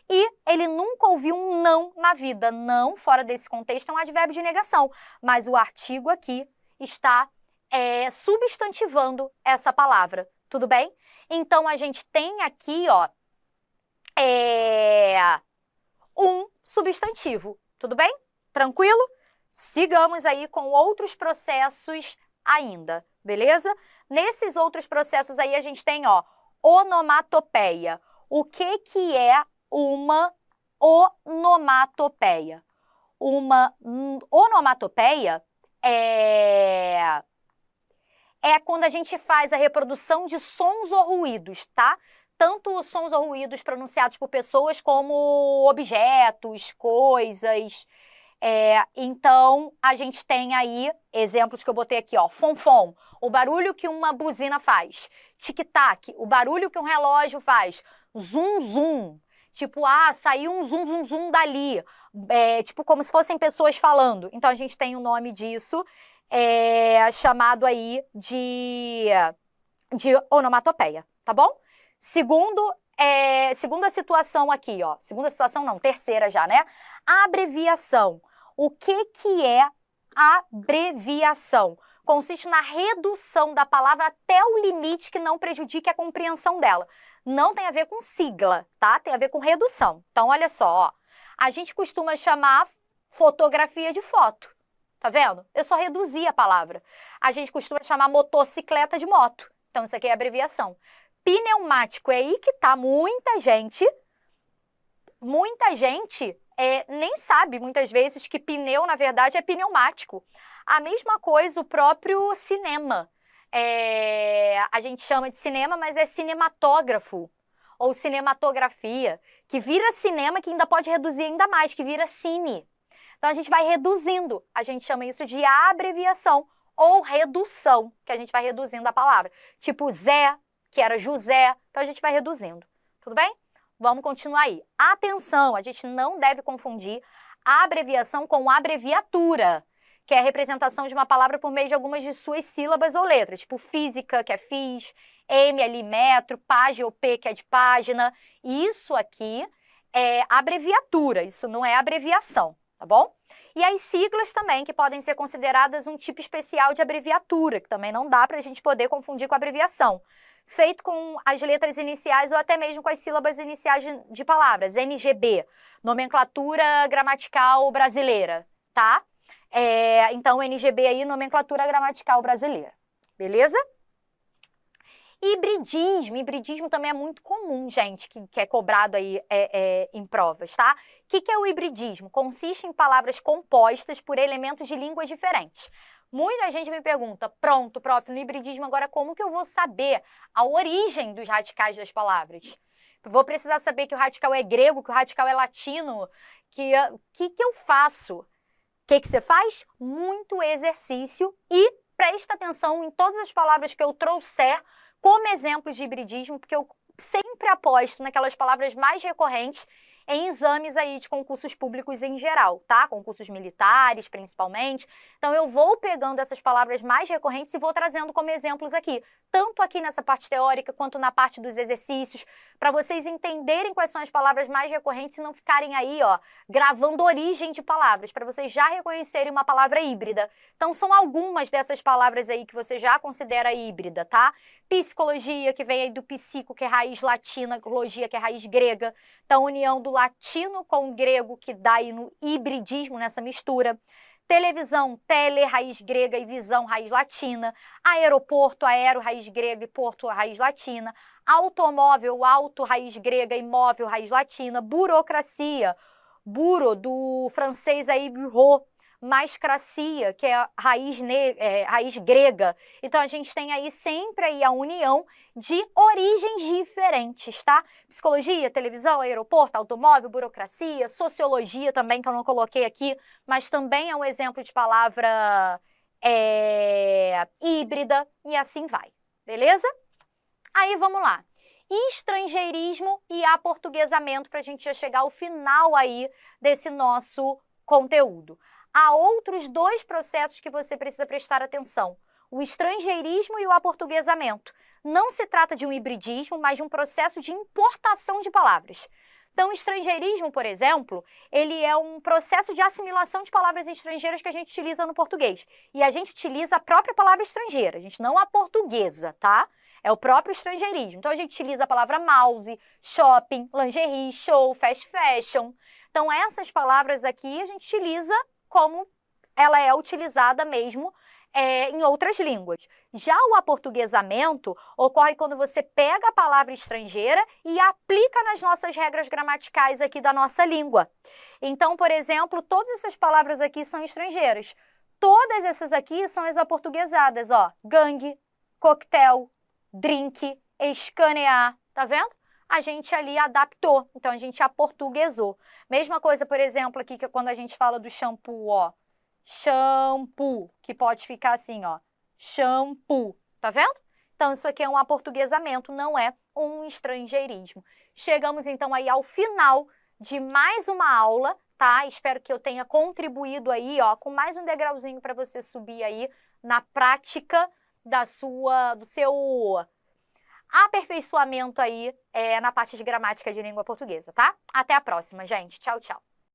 S1: E ele nunca ouviu um não na vida. Não, fora desse contexto, é um advérbio de negação. Mas o artigo aqui está substantivando essa palavra, tudo bem? Então, a gente tem aqui, ó, um substantivo, tudo bem? Tranquilo? Sigamos aí com outros processos ainda, beleza? Nesses outros processos aí, a gente tem, ó, onomatopeia. O que é uma onomatopeia? Uma onomatopeia é quando a gente faz a reprodução de sons ou ruídos, tá? Tanto sons ou ruídos pronunciados por pessoas como objetos, coisas. Então, a gente tem aí exemplos que eu botei aqui, ó. Fonfon, o barulho que uma buzina faz. Tic-tac, o barulho que um relógio faz. Zum, zum. Tipo, saiu um zum, zum, zum dali. Tipo, como se fossem pessoas falando. Então, a gente tem o nome disso, chamado aí de onomatopeia, tá bom? Segunda situação aqui, ó. Segunda situação não, terceira já, né? Abreviação. O que é abreviação? Consiste na redução da palavra até o limite que não prejudique a compreensão dela. Não tem a ver com sigla, tá? Tem a ver com redução. Então, olha só, ó. A gente costuma chamar fotografia de foto. Tá vendo? Eu só reduzi a palavra. A gente costuma chamar motocicleta de moto. Então, isso aqui é abreviação. Pneumático, é aí que tá muita gente nem sabe, muitas vezes, que pneu, na verdade, é pneumático. A mesma coisa o próprio cinema. A gente chama de cinema, mas é cinematógrafo ou cinematografia, que vira cinema, que ainda pode reduzir ainda mais, que vira cine. Então, a gente vai reduzindo. A gente chama isso de abreviação ou redução, que a gente vai reduzindo a palavra. Tipo Zé, que era José. Então, a gente vai reduzindo. Tudo bem? Vamos continuar aí. Atenção, a gente não deve confundir a abreviação com abreviatura, que é a representação de uma palavra por meio de algumas de suas sílabas ou letras, tipo física, que é fiz, M ali, metro, página ou P, que é de página. Isso aqui é abreviatura, isso não é abreviação, tá bom? E as siglas também, que podem ser consideradas um tipo especial de abreviatura, que também não dá para a gente poder confundir com abreviação. Feito com as letras iniciais ou até mesmo com as sílabas iniciais de palavras, NGB, nomenclatura gramatical brasileira, tá? Então, NGB aí, nomenclatura gramatical brasileira, beleza? Hibridismo também é muito comum, gente, que é cobrado aí em provas, tá? O que é o hibridismo? Consiste em palavras compostas por elementos de línguas diferentes. Muita gente me pergunta, pronto, prof, no hibridismo agora como que eu vou saber a origem dos radicais das palavras? Vou precisar saber que o radical é grego, que o radical é latino, que eu faço? O que você faz? Muito exercício e presta atenção em todas as palavras que eu trouxer como exemplos de hibridismo, porque eu sempre aposto naquelas palavras mais recorrentes em exames aí de concursos públicos em geral, tá? Concursos militares, principalmente. Então, eu vou pegando essas palavras mais recorrentes e vou trazendo como exemplos aqui, tanto aqui nessa parte teórica quanto na parte dos exercícios, para vocês entenderem quais são as palavras mais recorrentes e não ficarem aí, ó, gravando origem de palavras, para vocês já reconhecerem uma palavra híbrida. Então, são algumas dessas palavras aí que você já considera híbrida, tá? Psicologia, que vem aí do psico, que é raiz latina, logia, que é raiz grega. Então, união do latino com o grego, que dá aí no hibridismo, nessa mistura. Televisão, tele, raiz grega, e visão, raiz latina. Aeroporto, aero, raiz grega, e porto, raiz latina. Automóvel, auto, raiz grega, e móvel, raiz latina. Burocracia, buro, do francês aí, bureau. Mascracia, que é raiz grega. Então, a gente tem aí sempre aí a união de origens diferentes, tá? Psicologia, televisão, aeroporto, automóvel, burocracia, sociologia também, que eu não coloquei aqui, mas também é um exemplo de palavra híbrida, e assim vai, beleza? Aí, vamos lá. Estrangeirismo e aportuguesamento, para a gente já chegar ao final aí desse nosso conteúdo. Há outros dois processos que você precisa prestar atenção: o estrangeirismo e o aportuguesamento. Não se trata de um hibridismo, mas de um processo de importação de palavras. Então, estrangeirismo, por exemplo, ele é um processo de assimilação de palavras estrangeiras que a gente utiliza no português. E a gente utiliza a própria palavra estrangeira, a gente não a portuguesa, tá? É o próprio estrangeirismo. Então, a gente utiliza a palavra mouse, shopping, lingerie, show, fast fashion. Então, essas palavras aqui a gente utiliza como ela é utilizada mesmo em outras línguas. Já o aportuguesamento ocorre quando você pega a palavra estrangeira e aplica nas nossas regras gramaticais aqui da nossa língua. Então, por exemplo, todas essas palavras aqui são estrangeiras. Todas essas aqui são as aportuguesadas, ó. Gangue, coquetel, drink, escanear, tá vendo? A gente ali adaptou, então a gente aportuguesou. Mesma coisa, por exemplo, aqui que quando a gente fala do shampoo, ó. Shampoo, que pode ficar assim, ó, shampoo, tá vendo? Então, isso aqui é um aportuguesamento, não é um estrangeirismo. Chegamos, então, aí ao final de mais uma aula, tá? Espero que eu tenha contribuído aí, ó, com mais um degrauzinho para você subir aí na prática do seu aperfeiçoamento aí na parte de gramática de língua portuguesa, tá? Até a próxima, gente. Tchau, tchau.